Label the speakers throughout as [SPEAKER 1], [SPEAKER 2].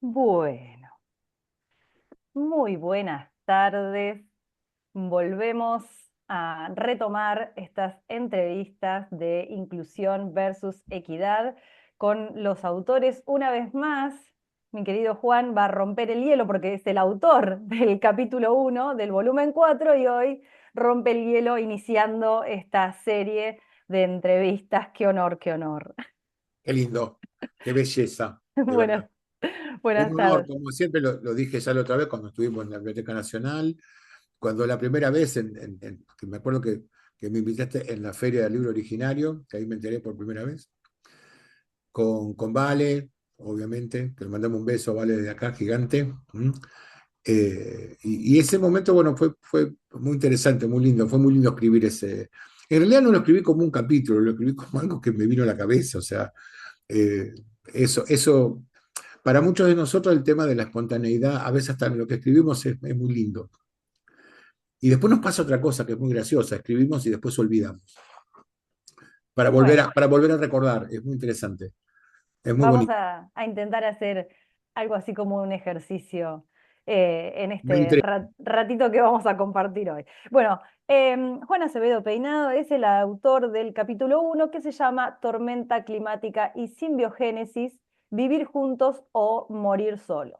[SPEAKER 1] Bueno, muy buenas tardes. Volvemos a retomar estas entrevistas de inclusión versus equidad con los autores. Una vez más, mi querido Juan va a romper el hielo porque es el autor del capítulo 1 del volumen 4 y hoy rompe el hielo iniciando esta serie de entrevistas. Qué honor, qué honor.
[SPEAKER 2] Qué lindo, qué belleza, de
[SPEAKER 1] Buenas,
[SPEAKER 2] verdad. Un
[SPEAKER 1] buenas
[SPEAKER 2] honor,
[SPEAKER 1] tardes.
[SPEAKER 2] como siempre lo dije ya la otra vez cuando estuvimos en la Biblioteca Nacional, cuando la primera vez, que me acuerdo que me invitaste en la Feria del Libro Originario, que ahí me enteré por primera vez, con Vale, obviamente, que le mandamos un beso a Vale desde acá, gigante. Y ese momento, bueno, fue muy interesante, muy lindo, fue muy lindo escribir ese. En realidad no lo escribí como un capítulo, lo escribí como algo que me vino a la cabeza, o sea, eh, eso. Para muchos de nosotros el tema de la espontaneidad, a veces hasta en lo que escribimos es muy lindo. Y después nos pasa otra cosa que es muy graciosa, escribimos y después olvidamos.
[SPEAKER 1] Bueno.
[SPEAKER 2] Para volver a recordar, es muy interesante, es muy
[SPEAKER 1] Vamos
[SPEAKER 2] bonito.
[SPEAKER 1] a intentar hacer algo así como un ejercicio en
[SPEAKER 2] Me
[SPEAKER 1] este
[SPEAKER 2] interesa.
[SPEAKER 1] ratito que vamos a compartir hoy. Bueno, Juan Acevedo Peinado es el autor del capítulo 1 que se llama Tormenta climática y simbiogénesis, vivir juntos o morir solos.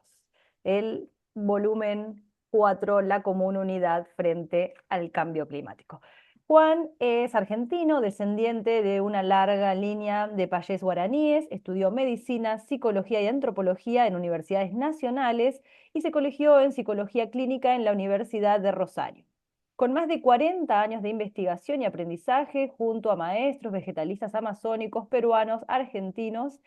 [SPEAKER 1] El volumen 4, la común unidad frente al cambio climático. Juan es argentino, descendiente de una larga línea de payés guaraníes, estudió medicina, psicología y antropología en universidades nacionales y se colegió en psicología clínica en la Universidad de Rosario. Con más de 40 años de investigación y aprendizaje junto a maestros vegetalistas amazónicos, peruanos, argentinos,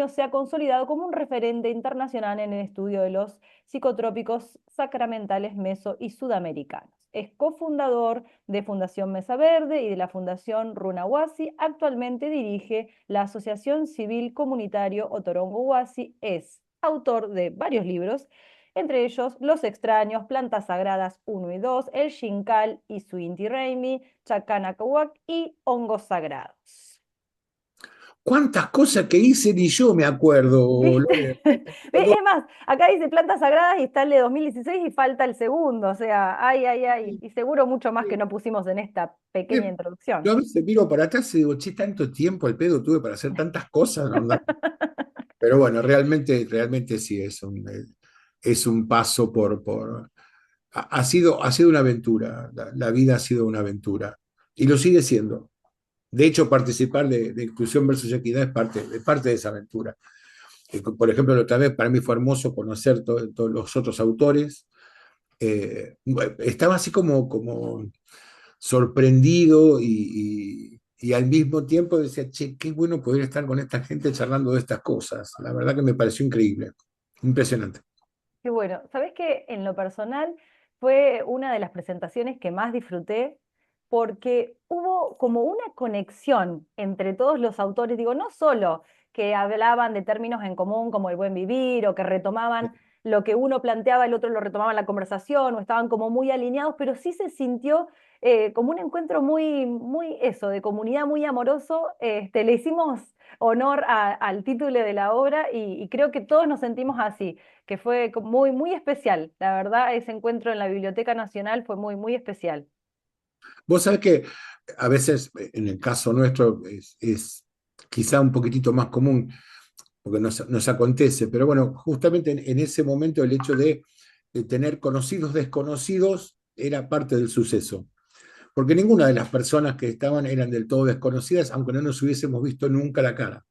[SPEAKER 1] se ha consolidado como un referente internacional en el estudio de los psicotrópicos sacramentales meso y sudamericanos. Es cofundador de Fundación Mesa Verde y de la Fundación Runawasi. Actualmente dirige la Asociación Civil Comunitario Otorongo Huasi. Es autor de varios libros, entre ellos Los Extraños, Plantas Sagradas 1 y 2, El Xincal y su Inti Raymi, Chacanacawak y Hongos Sagrados.
[SPEAKER 2] ¿Cuántas cosas que hice ni yo me acuerdo,
[SPEAKER 1] ¿Viste?
[SPEAKER 2] Lore?
[SPEAKER 1] Es más, acá dice plantas sagradas y está el de 2016 y falta el segundo, o sea, ay, ay, ay, y seguro mucho más que no pusimos en esta pequeña
[SPEAKER 2] Yo
[SPEAKER 1] introducción.
[SPEAKER 2] a veces miro para atrás y digo, che, tanto tiempo el pedo tuve para hacer tantas cosas. ¿No? Pero bueno, realmente sí, es un paso ha sido una aventura, la vida ha sido una aventura y lo sigue siendo. De hecho, participar de Inclusión versus Equidad es parte de esa aventura. Por ejemplo, la otra vez para mí fue hermoso conocer todos los otros autores. Estaba así como sorprendido y al mismo tiempo decía, che, qué bueno poder estar con esta gente charlando de estas cosas. La verdad que me pareció increíble, impresionante.
[SPEAKER 1] Qué bueno, ¿sabés qué? En lo personal fue una de las presentaciones que más disfruté porque hubo como una conexión entre todos los autores, digo, no solo que hablaban de términos en común como el buen vivir o que retomaban lo que uno planteaba, el otro lo retomaba en la conversación o estaban como muy alineados, pero sí se sintió como un encuentro muy, muy eso, de comunidad muy amoroso. Le hicimos honor al título de la obra y creo que todos nos sentimos así que fue muy, muy especial. La verdad, ese encuentro en la Biblioteca Nacional fue muy, muy especial.
[SPEAKER 2] Vos sabés que a veces, en el caso nuestro, es quizá un poquitito más común, porque nos acontece, pero bueno, justamente en ese momento el hecho de tener conocidos desconocidos era parte del suceso. Porque ninguna de las personas que estaban eran del todo desconocidas, aunque no nos hubiésemos visto nunca la cara.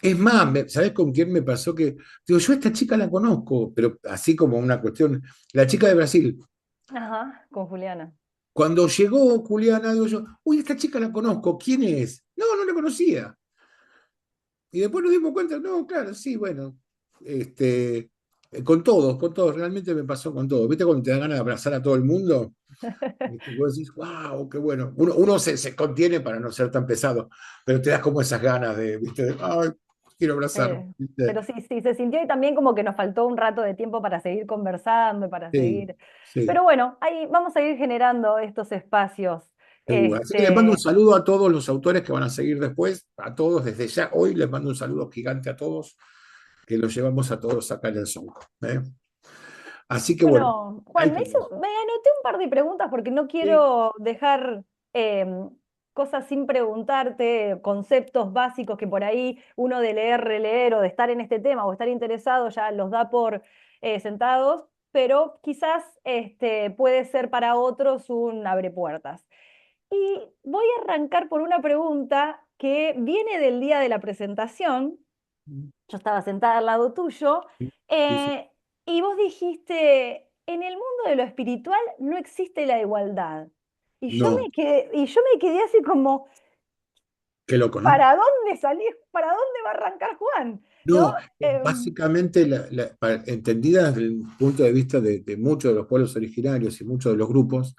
[SPEAKER 2] Es más, ¿sabés con quién me pasó que? Digo, yo a esta chica la conozco, pero así como una cuestión, la chica de Brasil.
[SPEAKER 1] Ajá, con Juliana.
[SPEAKER 2] Cuando llegó Juliana, digo yo, uy, esta chica la conozco, ¿quién es? No, no la conocía. Y después nos dimos cuenta, no, claro, sí, bueno, este, con todos, realmente me pasó con todos. ¿Viste cuando te da ganas de abrazar a todo el mundo? Y vos decís, wow, qué bueno. Uno se contiene para no ser tan pesado, pero te das como esas ganas de, ¿viste? Ay, quiero abrazar. ¿Viste?
[SPEAKER 1] Pero sí, sí, se sintió y también como que nos faltó un rato de tiempo para seguir conversando, para
[SPEAKER 2] Sí,
[SPEAKER 1] seguir.
[SPEAKER 2] sí.
[SPEAKER 1] Pero bueno, ahí vamos a ir generando estos espacios.
[SPEAKER 2] Seguro. Así que les mando un
[SPEAKER 1] Este,
[SPEAKER 2] saludo a todos los autores que van a seguir después, a todos desde ya. Hoy les mando un saludo gigante a todos. que lo llevamos a todos acá en el Zoom. ¿Eh? Así que bueno,
[SPEAKER 1] Bueno,
[SPEAKER 2] ahí
[SPEAKER 1] Juan,
[SPEAKER 2] tenemos.
[SPEAKER 1] me anoté un par de preguntas porque no
[SPEAKER 2] Sí,
[SPEAKER 1] quiero dejar cosas sin preguntarte, conceptos básicos que por ahí uno de leer, releer o de estar en este tema o estar interesado ya los da por sentados, pero quizás puede ser para otros un abrepuertas. Y voy a arrancar por una pregunta que viene del día de la presentación. Yo estaba sentada al lado tuyo,
[SPEAKER 2] sí, sí.
[SPEAKER 1] eh, y vos dijiste, en el mundo de lo espiritual no existe la igualdad.
[SPEAKER 2] No,
[SPEAKER 1] Y yo me quedé así como,
[SPEAKER 2] qué loco, ¿no?
[SPEAKER 1] ¿para dónde salí? ¿Para dónde va a arrancar Juan? ¿No?
[SPEAKER 2] No, básicamente, entendida desde el punto de vista de muchos de los pueblos originarios y muchos de los grupos,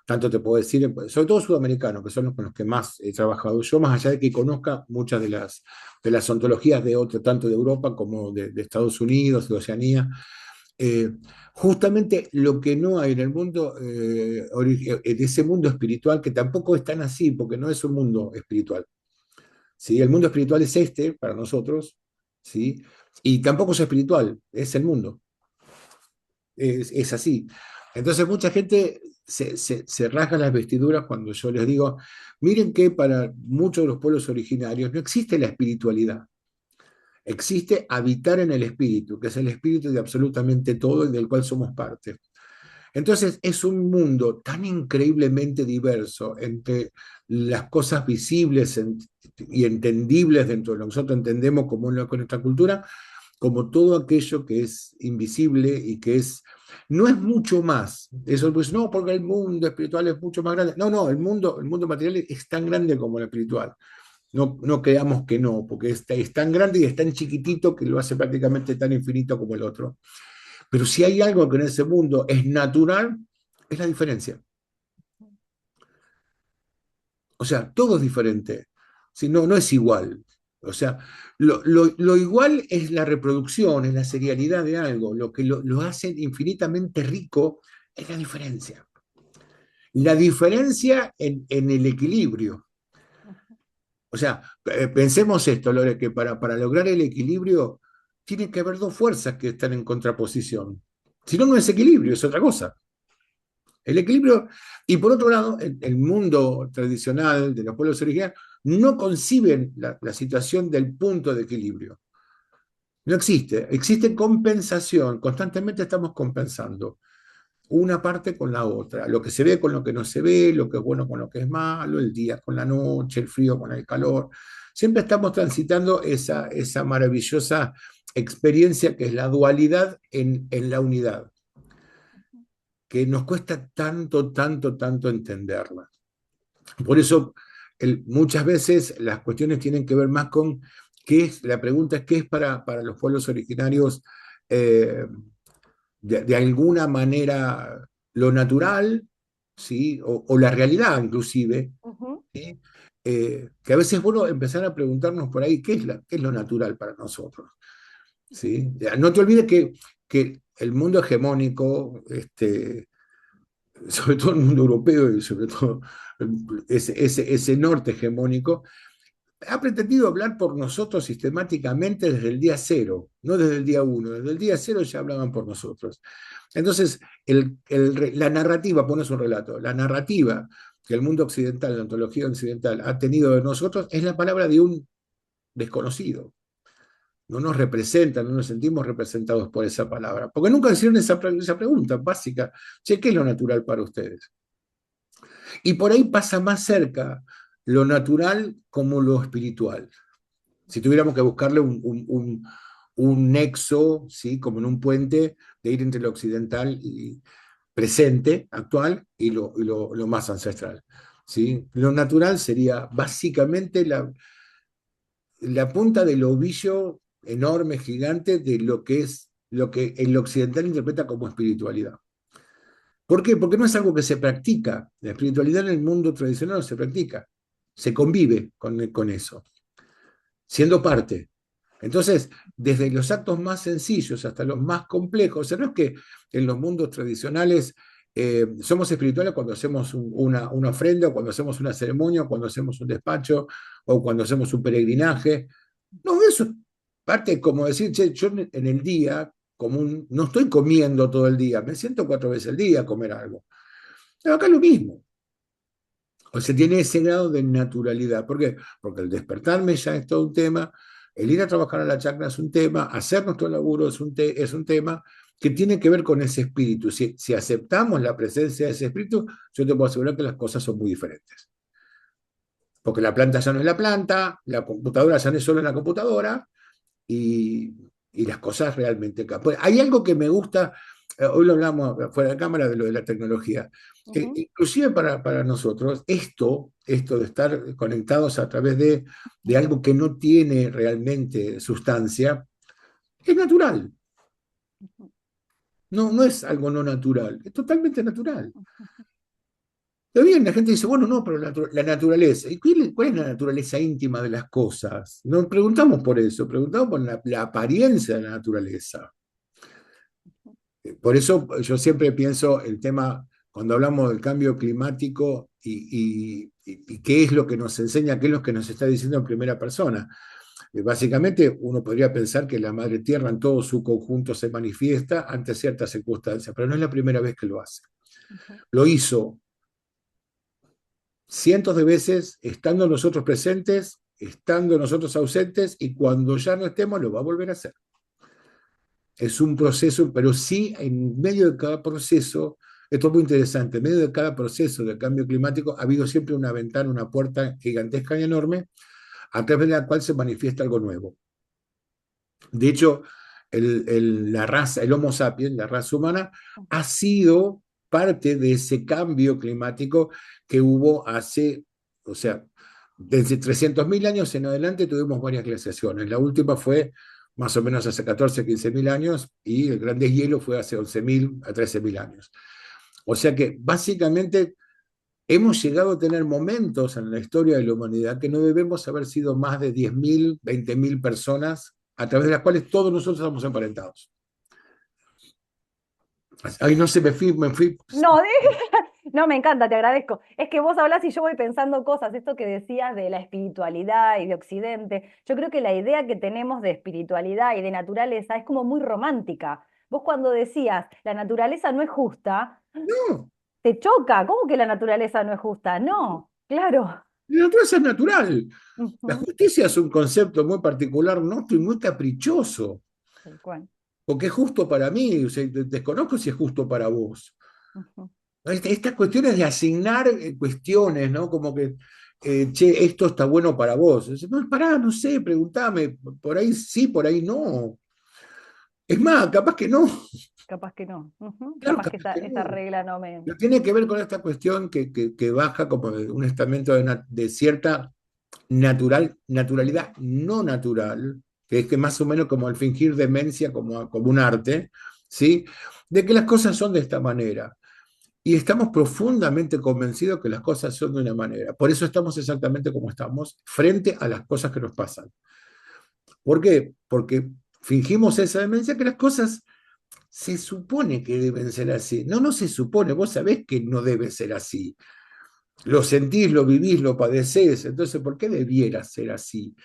[SPEAKER 2] tanto te puedo decir, sobre todo sudamericanos, que son los con los que más he trabajado yo, más allá de que conozca muchas de las ontologías de otro, tanto de Europa como de Estados Unidos, de Oceanía, eh, justamente lo que no hay en el mundo, de ese mundo espiritual, que tampoco es tan así, porque no es un mundo espiritual. ¿Sí? El mundo espiritual es este para nosotros, ¿sí? Y tampoco es espiritual, es el mundo, es así. Entonces mucha gente se rasga las vestiduras cuando yo les digo, miren que para muchos de los pueblos originarios no existe la espiritualidad, existe habitar en el espíritu, que es el espíritu de absolutamente todo y del cual somos parte. Entonces es un mundo tan increíblemente diverso entre las cosas visibles y entendibles dentro de lo que nosotros entendemos como con nuestra cultura, como todo aquello que es invisible y que no es mucho más. Eso pues no, porque el mundo espiritual es mucho más grande. No, no, el mundo material es tan grande como el espiritual. No, no creamos que no, porque es tan grande y es tan chiquitito que lo hace prácticamente tan infinito como el otro. Pero si hay algo que en ese mundo es natural, es la diferencia. O sea, todo es diferente. Si no, no es igual. O sea, lo igual es la reproducción, es la serialidad de algo. Lo que lo hace infinitamente rico es la diferencia. La diferencia en el equilibrio. O sea, pensemos esto, Lore, que para lograr el equilibrio tiene que haber dos fuerzas que están en contraposición. Si no, no es equilibrio, es otra cosa. El equilibrio, y por otro lado, el mundo tradicional de los pueblos originarios no conciben la situación del punto de equilibrio. No existe, existe compensación, constantemente estamos compensando una parte con la otra, lo que se ve con lo que no se ve, lo que es bueno con lo que es malo, el día con la noche, el frío con el calor. Siempre estamos transitando esa maravillosa experiencia que es la dualidad en la unidad, que nos cuesta tanto, tanto, tanto entenderla. Por eso, muchas veces las cuestiones tienen que ver más con la pregunta es qué es para los pueblos originarios eh, de alguna manera lo natural, ¿sí? O la realidad inclusive,
[SPEAKER 1] Ujú,
[SPEAKER 2] ¿sí? Que a veces es bueno empezar a preguntarnos por ahí qué es lo natural para nosotros. ¿Sí? No te olvides que el mundo hegemónico, sobre todo el mundo europeo y sobre todo ese norte hegemónico, ha pretendido hablar por nosotros sistemáticamente desde el día cero, no desde el día uno, desde el día cero ya hablaban por nosotros. Entonces, la narrativa, pones un relato, la narrativa que el mundo occidental, la ontología occidental ha tenido de nosotros es la palabra de un desconocido. No nos representan, no nos sentimos representados por esa palabra, porque nunca hicieron esa pregunta básica, che, ¿qué es lo natural para ustedes? Y por ahí pasa más cerca lo natural como lo espiritual. Si tuviéramos que buscarle un nexo, ¿sí? Como en un puente, de ir entre lo occidental y presente, actual, y lo más ancestral. ¿Sí? Lo natural sería básicamente la punta del ovillo enorme, gigante, de lo que es lo que el occidental interpreta como espiritualidad. ¿Por qué? Porque no es algo que se practica. La espiritualidad en el mundo tradicional no se practica. Se convive con eso, siendo parte. Entonces, desde los actos más sencillos hasta los más complejos, o sea, no es que en los mundos tradicionales somos espirituales cuando hacemos una ofrenda, o cuando hacemos una ceremonia, o cuando hacemos un despacho, o cuando hacemos un peregrinaje. No, eso parte es como decir, che, yo en el día común no estoy comiendo todo el día, me siento 4 veces al día a comer algo. Pero acá es lo mismo. O sea, tiene ese grado de naturalidad. ¿Por qué? Porque el despertarme ya es todo un tema, el ir a trabajar a la chacra es un tema, hacer nuestro laburo es un tema que tiene que ver con ese espíritu. Si aceptamos la presencia de ese espíritu, yo te puedo asegurar que las cosas son muy diferentes. Porque la planta ya no es la planta, la computadora ya no es solo la computadora, y las cosas realmente cambian. Pues hay algo que me gusta, hoy lo hablamos fuera de cámara de lo de la tecnología, que
[SPEAKER 1] Ujú,
[SPEAKER 2] inclusive para nosotros, esto de estar conectados a través de
[SPEAKER 1] ujú,
[SPEAKER 2] algo que no tiene realmente sustancia, es natural.
[SPEAKER 1] ujú,
[SPEAKER 2] No, no es algo no natural, es totalmente natural.
[SPEAKER 1] ujú.
[SPEAKER 2] Está bien, la gente dice, bueno, no, pero la naturaleza. ¿Y cuál es la naturaleza íntima de las cosas? No preguntamos por eso, preguntamos por la apariencia de la naturaleza. Por eso yo siempre pienso el tema, cuando hablamos del cambio climático y qué es lo que nos enseña, qué es lo que nos está diciendo en primera persona. Básicamente uno podría pensar que la Madre Tierra en todo su conjunto se manifiesta ante ciertas circunstancias, pero no es la primera vez que lo hace.
[SPEAKER 1] Ujú.
[SPEAKER 2] Lo hizo cientos de veces, estando nosotros presentes, estando nosotros ausentes, y cuando ya no estemos lo va a volver a hacer. Es un proceso, pero sí en medio de cada proceso, esto es muy interesante, en medio de cada proceso de cambio climático ha habido siempre una ventana, una puerta gigantesca y enorme, a través de la cual se manifiesta algo nuevo. De hecho, la raza, el Homo sapiens, la raza humana, ha sido parte de ese cambio climático que hubo hace, o sea, desde 300.000 años en adelante tuvimos varias glaciaciones. La última fue más o menos hace 14, 15.000 años y el gran deshielo fue hace 11.000 a 13.000 años. O sea que básicamente hemos llegado a tener momentos en la historia de la humanidad que no debemos haber sido más de 10.000, 20.000 personas a través de las cuales todos nosotros estamos emparentados. Ay, no sé, me fui.
[SPEAKER 1] No, no, me encanta, te agradezco. Es que vos hablas y yo voy pensando cosas, esto que decías de la espiritualidad y de Occidente. Yo creo que la idea que tenemos de espiritualidad y de naturaleza es como muy romántica. Vos cuando decías la naturaleza no es justa,
[SPEAKER 2] No,
[SPEAKER 1] te choca. ¿Cómo que la naturaleza no es justa? No, claro.
[SPEAKER 2] la naturaleza es natural. La
[SPEAKER 1] Ujú,
[SPEAKER 2] justicia es un concepto muy particular, no y muy caprichoso,
[SPEAKER 1] tal cual.
[SPEAKER 2] porque es justo para mí, o sea, desconozco si es justo para vos.
[SPEAKER 1] Ujú,
[SPEAKER 2] Estas cuestiones de asignar cuestiones, ¿no? Como que, che, esto está bueno para vos. No, pará, no sé, preguntame, por ahí sí, por ahí no. Es más, capaz que no,
[SPEAKER 1] capaz que no. Ujú,
[SPEAKER 2] claro,
[SPEAKER 1] capaz que
[SPEAKER 2] capaz que
[SPEAKER 1] esa
[SPEAKER 2] no.
[SPEAKER 1] regla no me...
[SPEAKER 2] Pero tiene que ver con esta cuestión que baja como de un estamento de cierta naturalidad no natural, que es que más o menos como el fingir demencia como un arte, ¿sí? De que las cosas son de esta manera. Y estamos profundamente convencidos que las cosas son de una manera. Por eso estamos exactamente como estamos frente a las cosas que nos pasan. ¿Por qué? Porque fingimos esa demencia que las cosas se supone que deben ser así. No, no se supone, vos sabés que no debe ser así. Lo sentís, lo vivís, lo padecés, entonces, ¿por qué debiera ser así?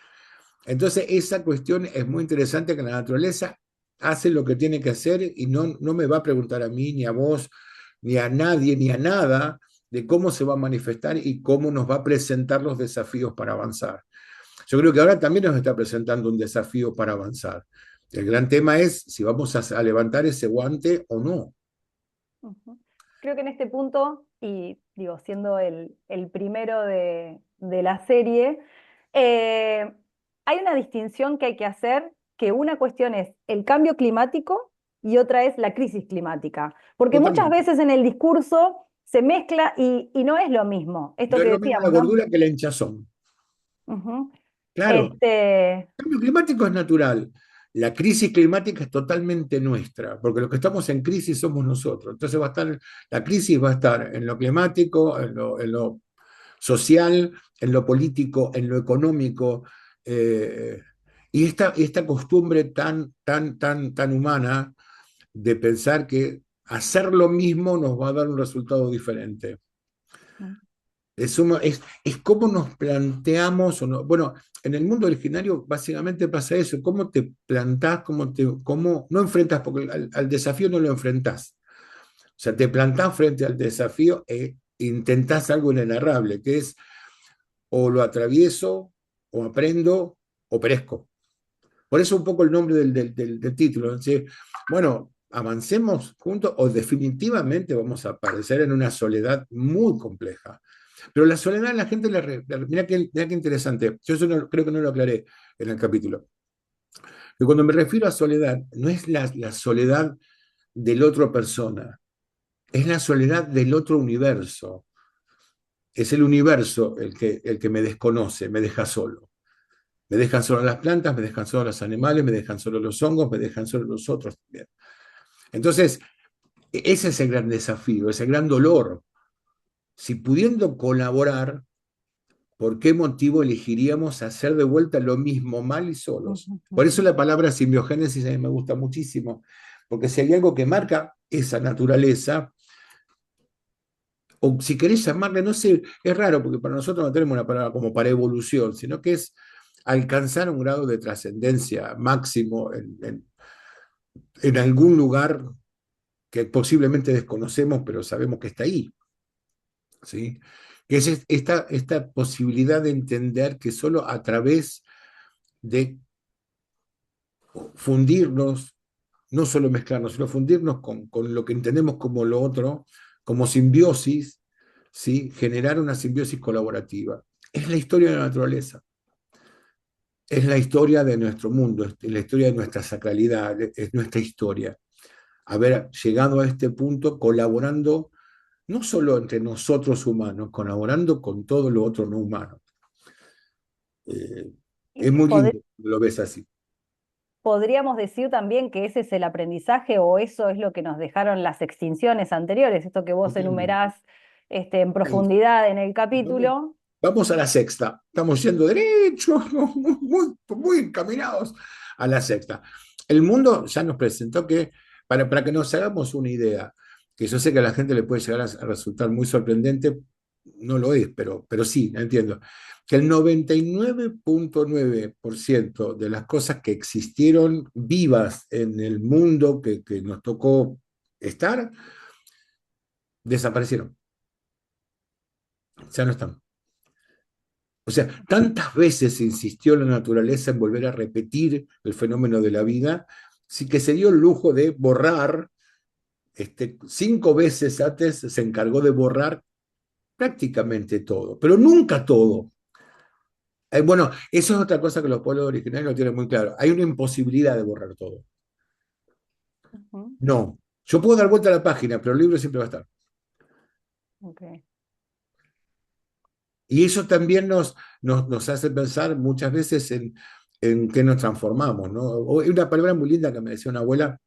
[SPEAKER 2] Entonces, esa cuestión es muy interesante, que la naturaleza hace lo que tiene que hacer y no me va a preguntar a mí, ni a vos, ni a nadie, ni a nada de cómo se va a manifestar y cómo nos va a presentar los desafíos para avanzar. Yo creo que ahora también nos está presentando un desafío para avanzar. El gran tema es si vamos a levantar ese guante o no.
[SPEAKER 1] Ujú. Creo que en este punto, y digo, siendo el primero de la serie, eh, hay una distinción que hay que hacer, que una cuestión es el cambio climático y otra es la crisis climática. Porque muchas
[SPEAKER 2] Totalmente.
[SPEAKER 1] veces en el discurso se mezcla y no es lo mismo. Esto
[SPEAKER 2] No es
[SPEAKER 1] que
[SPEAKER 2] lo mismo la
[SPEAKER 1] decíamos, ¿no?
[SPEAKER 2] gordura que la hinchazón.
[SPEAKER 1] Ujú.
[SPEAKER 2] Claro,
[SPEAKER 1] Este,
[SPEAKER 2] el cambio climático es natural. La crisis climática es totalmente nuestra, porque los que estamos en crisis somos nosotros. Entonces la crisis va a estar en lo climático, en lo social, en lo político, en lo económico. eh, y esta costumbre tan humana de pensar que hacer lo mismo nos va a dar un resultado diferente. Es cómo nos planteamos, o no, bueno, en el mundo originario básicamente pasa eso, cómo te plantás, cómo no enfrentas, porque al desafío no lo enfrentás. O sea, te plantás frente al desafío e intentás algo inenarrable, que es o lo atravieso, o aprendo, o perezco. Por eso un poco el nombre del título. Es decir, bueno, avancemos juntos o definitivamente vamos a aparecer en una soledad muy compleja. Pero la soledad la gente mira qué interesante, yo eso creo que no lo aclaré en el capítulo. Que cuando me refiero a soledad, no es la soledad del otro persona, es la soledad del otro universo. Es el universo el que me desconoce, me deja solo. Me dejan solo las plantas, me dejan solo los animales, me dejan solo los hongos, me dejan solo los otros también. Entonces, ese es el gran desafío, ese gran dolor. Si pudiendo colaborar, ¿por qué motivo elegiríamos hacer de vuelta lo mismo mal y solos? Por eso la palabra simbiogénesis a mí me gusta muchísimo, porque si hay algo que marca esa naturaleza, o si querés llamarle, no sé, es raro porque para nosotros no tenemos una palabra como para evolución, sino que es alcanzar un grado de trascendencia máximo en algún lugar que posiblemente desconocemos, pero sabemos que está ahí, ¿sí? Que es esta posibilidad de entender que solo a través de fundirnos, no solo mezclarnos, sino fundirnos con lo que entendemos como lo otro, como simbiosis, ¿sí? Generar una simbiosis colaborativa. Es la historia de la naturaleza, es la historia de nuestro mundo, es la historia de nuestra sacralidad, es nuestra historia. Haber llegado a este punto colaborando no solo entre nosotros humanos, colaborando con todo lo otro no humano. Eh,
[SPEAKER 1] Y
[SPEAKER 2] es muy lindo, lo ves así.
[SPEAKER 1] podríamos decir también que ese es el aprendizaje o eso es lo que nos dejaron las extinciones anteriores, esto que vos
[SPEAKER 2] Totalmente.
[SPEAKER 1] enumerás en profundidad en el
[SPEAKER 2] Vamos,
[SPEAKER 1] capítulo.
[SPEAKER 2] vamos a la sexta. Estamos yendo derecho, muy encaminados a la sexta. El mundo ya nos presentó que, para que nos hagamos una idea, que yo sé que a la gente le puede llegar a resultar muy sorprendente, no lo es, pero sí, entiendo, que el 99,9% de las cosas que existieron vivas en el mundo que nos tocó estar, desaparecieron, ya no están. O sea, tantas veces insistió la naturaleza en volver a repetir el fenómeno de la vida, sí que se dio el lujo de borrar, 5 veces antes se encargó de borrar prácticamente todo, pero nunca todo. Bueno, eso es otra cosa que los pueblos originarios no tienen muy claro. Hay una imposibilidad de borrar todo.
[SPEAKER 1] Ujú,
[SPEAKER 2] No, yo puedo dar vuelta a la página, pero el libro siempre va a estar.
[SPEAKER 1] ok.
[SPEAKER 2] Y eso también nos hace pensar muchas veces en qué nos transformamos, ¿no? Hay una palabra muy linda que me decía una abuela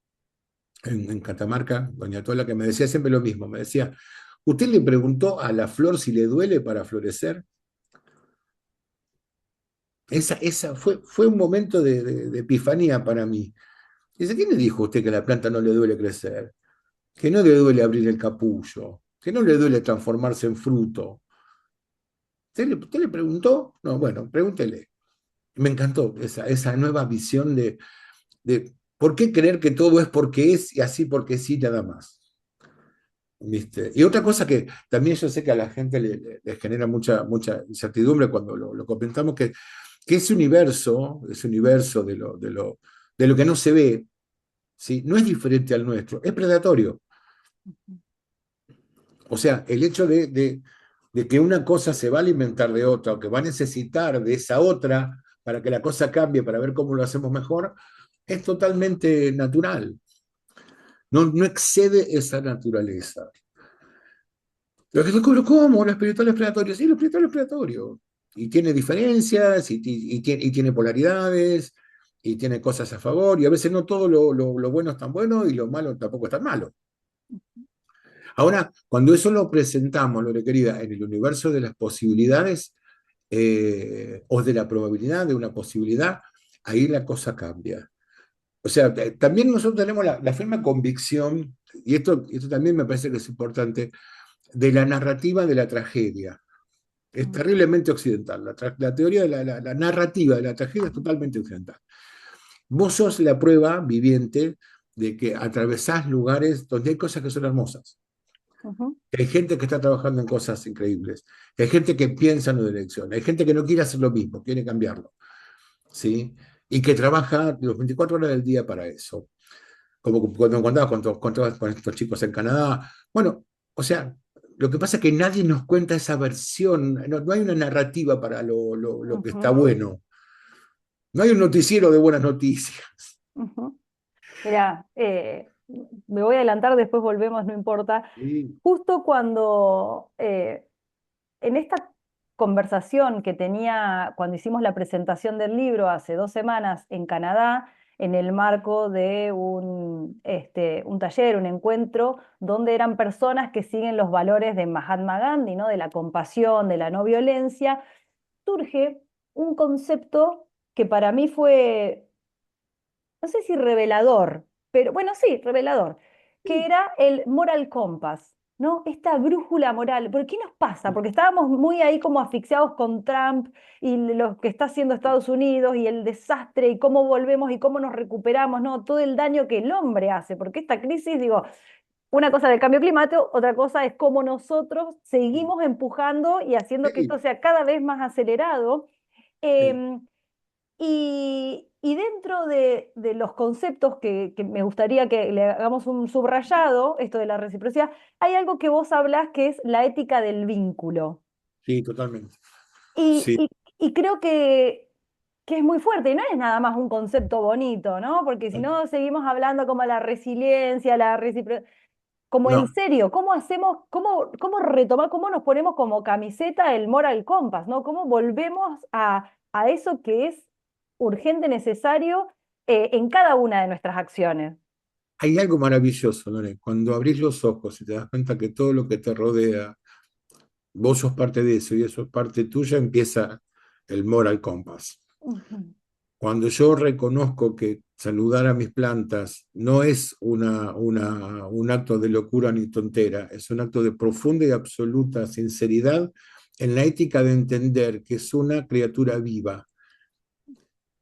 [SPEAKER 2] en Catamarca, doña Tola, que me decía siempre lo mismo. Me decía, ¿usted le preguntó a la flor si le duele para florecer? Esa fue un momento de epifanía para mí. Dice, ¿quién le dijo a usted que a la planta no le duele crecer? Que no le duele abrir el capullo, que no le duele transformarse en fruto. ¿Usted le preguntó? No, bueno, pregúntele. Me encantó esa nueva visión de por qué creer que todo es porque es y así porque sí, nada más. ¿Viste? Y otra cosa que también yo sé que a la gente le genera mucha incertidumbre cuando lo comentamos, que ese universo de lo que no se ve, ¿sí? No es diferente al nuestro, es predatorio. O sea, el hecho de que una cosa se va a alimentar de otra o que va a necesitar de esa otra para que la cosa cambie, para ver cómo lo hacemos mejor, es totalmente natural. No excede esa naturaleza. ¿Cómo? Lo espiritual es predatorio. Sí, lo espiritual es predatorio. Y tiene diferencias, y tiene polaridades, y tiene cosas a favor, y a veces no todo lo bueno es tan bueno y lo malo tampoco es tan malo. Ahora, cuando eso lo presentamos, Lore querida, en el universo de las posibilidades, o de la probabilidad de una posibilidad, ahí la cosa cambia. O sea, también nosotros tenemos la firme convicción, y esto también me parece que es importante, de la narrativa de la tragedia. Es terriblemente occidental. La teoría de la narrativa de la tragedia es totalmente occidental. Vos sos la prueba viviente de que atravesás lugares donde hay cosas que son hermosas.
[SPEAKER 1] Ujú,
[SPEAKER 2] Hay gente que está trabajando en cosas increíbles. Hay gente que piensa en una dirección. Hay gente que no quiere hacer lo mismo, quiere cambiarlo. ¿Sí? Y que trabaja los 24 horas del día para eso. Como cuando contabas con estos chicos en Canadá. Bueno, o sea, lo que pasa es que nadie nos cuenta esa versión. No hay una narrativa para lo que está
[SPEAKER 1] ujú,
[SPEAKER 2] bueno. No hay un noticiero de buenas noticias.
[SPEAKER 1] ujú. Mira, me voy a adelantar, después volvemos, no importa.
[SPEAKER 2] Sí,
[SPEAKER 1] Justo cuando en esta conversación que tenía cuando hicimos la presentación del libro hace 2 semanas en Canadá, en el marco de un taller, un encuentro, donde eran personas que siguen los valores de Mahatma Gandhi, ¿no? De la compasión, de la no violencia, surge un concepto que para mí fue, no sé si revelador, pero bueno, sí, revelador, que
[SPEAKER 2] sí,
[SPEAKER 1] era el moral compass, ¿no? Esta brújula moral. ¿Por qué nos pasa? Porque estábamos muy ahí como asfixiados con Trump y lo que está haciendo Estados Unidos y el desastre y cómo volvemos y cómo nos recuperamos, ¿no? Todo el daño que el hombre hace, porque esta crisis, digo, una cosa del cambio climático, otra cosa es cómo nosotros seguimos empujando y haciendo que esto
[SPEAKER 2] sí,
[SPEAKER 1] sea cada vez más acelerado.
[SPEAKER 2] sí,
[SPEAKER 1] Em, y dentro de los conceptos que me gustaría que le hagamos un subrayado, esto de la reciprocidad, hay algo que vos hablás que es la ética del vínculo.
[SPEAKER 2] sí, totalmente.
[SPEAKER 1] Y,
[SPEAKER 2] Sí,
[SPEAKER 1] y- y creo que es muy fuerte, y no es nada más un concepto bonito, ¿no? Porque si no, seguimos hablando como la resiliencia, la reciprocidad, como en
[SPEAKER 2] no,
[SPEAKER 1] serio, ¿cómo hacemos, cómo retomar, cómo nos ponemos como camiseta el moral compass, ¿no? ¿Cómo volvemos a eso que es urgente, necesario en cada una de nuestras acciones?
[SPEAKER 2] hay algo maravilloso, Lore. Cuando abrís los ojos y te das cuenta que todo lo que te rodea, vos sos parte de eso y eso es parte tuya, empieza el moral compass.
[SPEAKER 1] Ujú,
[SPEAKER 2] Cuando yo reconozco que saludar a mis plantas no es un acto de locura ni tontera, es un acto de profunda y absoluta sinceridad en la ética de entender que es una criatura viva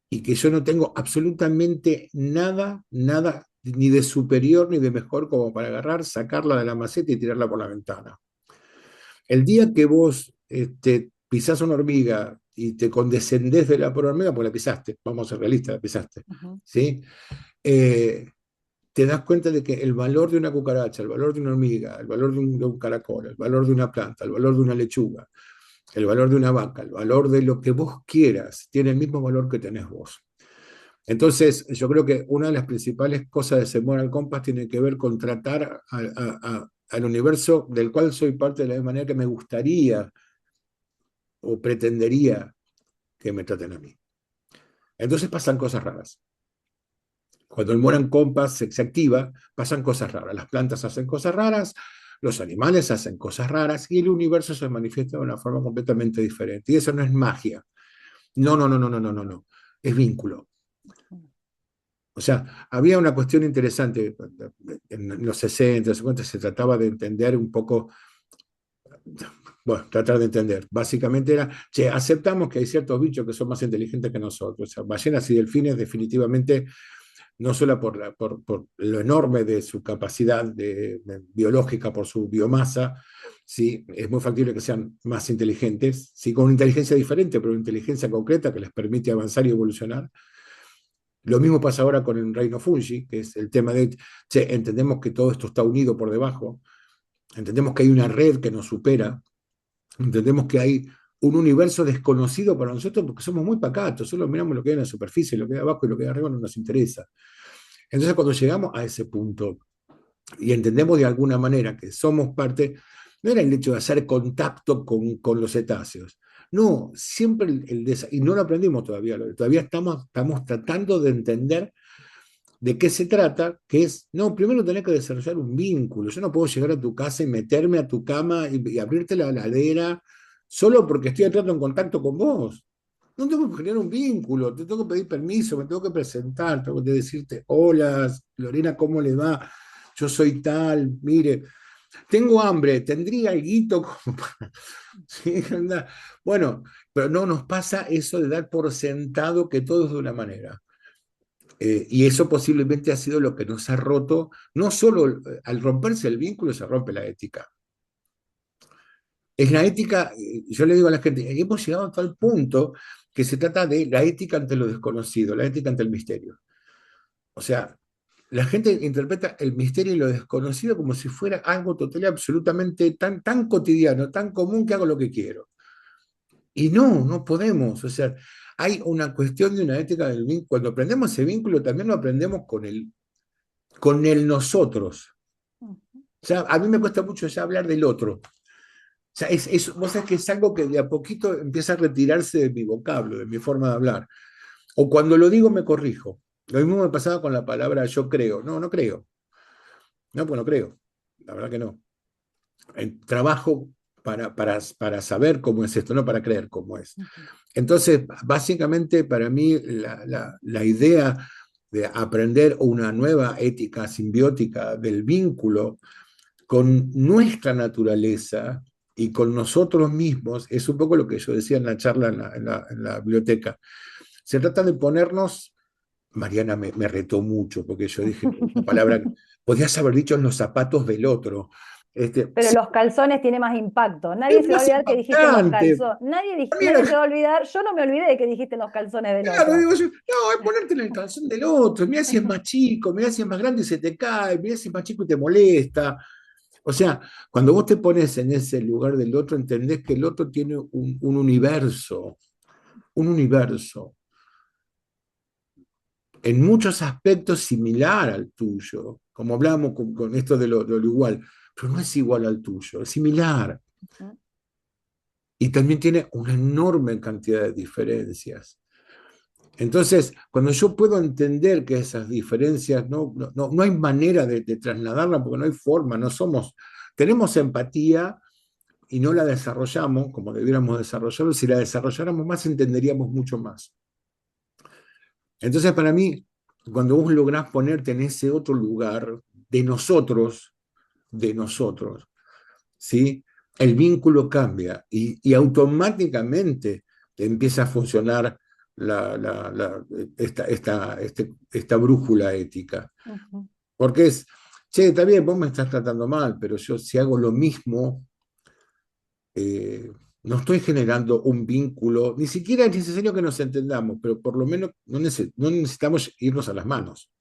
[SPEAKER 2] y que yo no tengo absolutamente nada, nada, ni de superior ni de mejor como para agarrar, sacarla de la maceta y tirarla por la ventana. El día que vos pisás una hormiga y te condescendés de la por hormiga, pues la pisaste, vamos a ser realistas, la pisaste,
[SPEAKER 1] ujú,
[SPEAKER 2] ¿sí? Eh, Te das cuenta de que el valor de una cucaracha, el valor de una hormiga, el valor de un caracol, el valor de una planta, el valor de una lechuga, el valor de una vaca, el valor de lo que vos quieras, tiene el mismo valor que tenés vos. Entonces, yo creo que una de las principales cosas de ese moral compass tiene que ver con tratar al universo del cual soy parte de la manera que me gustaría o pretendería que me traten a mí. Entonces pasan cosas raras. Cuando el Moran Compass se activa, pasan cosas raras. Las plantas hacen cosas raras, los animales hacen cosas raras y el universo se manifiesta de una forma completamente diferente. Y eso no es magia. No, no, no, no, no, no, no, no. Es vínculo. O sea, había una cuestión interesante en los 60, 50, se trataba de entender un poco, bueno, tratar de entender. Básicamente era, che, aceptamos que hay ciertos bichos que son más inteligentes que nosotros. O sea, ballenas y delfines definitivamente no solo por lo enorme de su capacidad biológica, por su biomasa, ¿sí? Es muy factible que sean más inteligentes, ¿sí? Con una inteligencia diferente, pero una inteligencia concreta que les permite avanzar y evolucionar. Lo mismo pasa ahora con el reino fungi, que es el tema de, che, entendemos que todo esto está unido por debajo, entendemos que hay una red que nos supera, entendemos que hay un universo desconocido para nosotros porque somos muy pacatos, solo miramos lo que hay en la superficie, lo que hay abajo y lo que hay arriba no nos interesa. Entonces, cuando llegamos a ese punto y entendemos de alguna manera que somos parte, no era el hecho de hacer contacto con los cetáceos. No, siempre y no lo aprendimos todavía, todavía estamos tratando de entender de qué se trata, que es, no, primero tenés que desarrollar un vínculo. Yo no puedo llegar a tu casa y meterme a tu cama y abrirte la heladera solo porque estoy entrando en contacto con vos. No tengo que generar un vínculo, te tengo que pedir permiso, me tengo que presentar, tengo que decirte, hola, Lorena, ¿cómo le va? Yo soy tal, mire. Tengo hambre, tendría alguito como para... Sí, anda. Bueno, pero no nos pasa eso de dar por sentado que todo es de una manera. Y eso posiblemente ha sido lo que nos ha roto, no solo al romperse el vínculo se rompe la ética. Es la ética, yo le digo a la gente, hemos llegado a tal punto que se trata de la ética ante lo desconocido, la ética ante el misterio. O sea, la gente interpreta el misterio y lo desconocido como si fuera algo total y absolutamente tan cotidiano, tan común que hago lo que quiero. Y no, no podemos. O sea, hay una cuestión de una ética del vínculo. Cuando aprendemos ese vínculo, también lo aprendemos con el nosotros. O sea, a mí me cuesta mucho ya hablar del otro. O sea, vos sabés que es algo que de a poquito empieza a retirarse de mi vocablo, de mi forma de hablar. O cuando lo digo me corrijo. Lo mismo me pasaba con la palabra yo creo. No, no creo. No, pues no creo. La verdad que no. Trabajo para saber cómo es esto, no para creer cómo es. Entonces, básicamente para mí la idea de aprender una nueva ética simbiótica del vínculo con nuestra naturaleza y con nosotros mismos es un poco lo que yo decía en la charla en la biblioteca. Se trata de ponernos, Mariana me retó mucho porque yo dije una palabra, podías haber dicho en los zapatos del otro.
[SPEAKER 1] Pero
[SPEAKER 2] Sí,
[SPEAKER 1] los calzones tiene más impacto.
[SPEAKER 2] es
[SPEAKER 1] Nadie se va a
[SPEAKER 2] más
[SPEAKER 1] olvidar que dijiste los
[SPEAKER 2] impactante.
[SPEAKER 1] calzones.
[SPEAKER 2] A mí
[SPEAKER 1] Nadie
[SPEAKER 2] era,
[SPEAKER 1] se va a olvidar. Yo no me olvidé de que dijiste los calzones del
[SPEAKER 2] claro,
[SPEAKER 1] otro.
[SPEAKER 2] digo yo, no, es ponerte en el calzón del otro, mirá si es más chico, mirá si es más grande y se te cae, mirá si es más chico y te molesta. O sea, cuando vos te pones en ese lugar del otro, entendés que el otro tiene un universo, en muchos aspectos similar al tuyo, como hablábamos con esto de lo igual, pero no es igual al tuyo, es similar. Y también tiene una enorme cantidad de diferencias. Entonces, cuando yo puedo entender que esas diferencias no hay manera de trasladarlas porque no hay forma, no somos, tenemos empatía y no la desarrollamos como debiéramos desarrollarlo, si la desarrolláramos más entenderíamos mucho más. Entonces, para mí, cuando vos lográs ponerte en ese otro lugar de nosotros, ¿sí? El vínculo cambia y automáticamente empieza a funcionar esta brújula ética.
[SPEAKER 1] Ujú.
[SPEAKER 2] Porque es, che, está bien, vos me estás tratando mal, pero yo si hago lo mismo, eh, no estoy generando un vínculo, ni siquiera es necesario que nos entendamos, pero por lo menos no necesitamos irnos a las manos.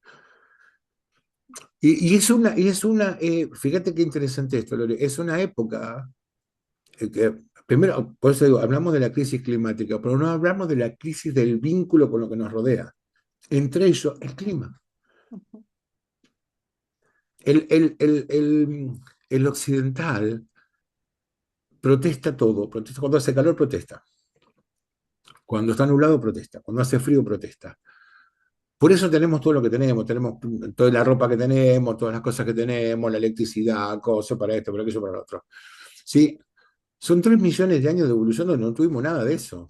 [SPEAKER 2] Fíjate qué interesante esto, Lore, es una época primero, por eso digo, hablamos de la crisis climática, pero no hablamos de la crisis del vínculo con lo que nos rodea. Entre ellos, el clima. El occidental protesta todo. Protesta cuando hace calor, protesta. Cuando está nublado, protesta. Cuando hace frío, protesta. Por eso tenemos todo lo que tenemos toda la ropa que tenemos, todas las cosas que tenemos, la electricidad, cosas para esto, para aquello, para lo otro. ¿Sí? Son 3 millones de años de evolución donde no tuvimos nada de eso.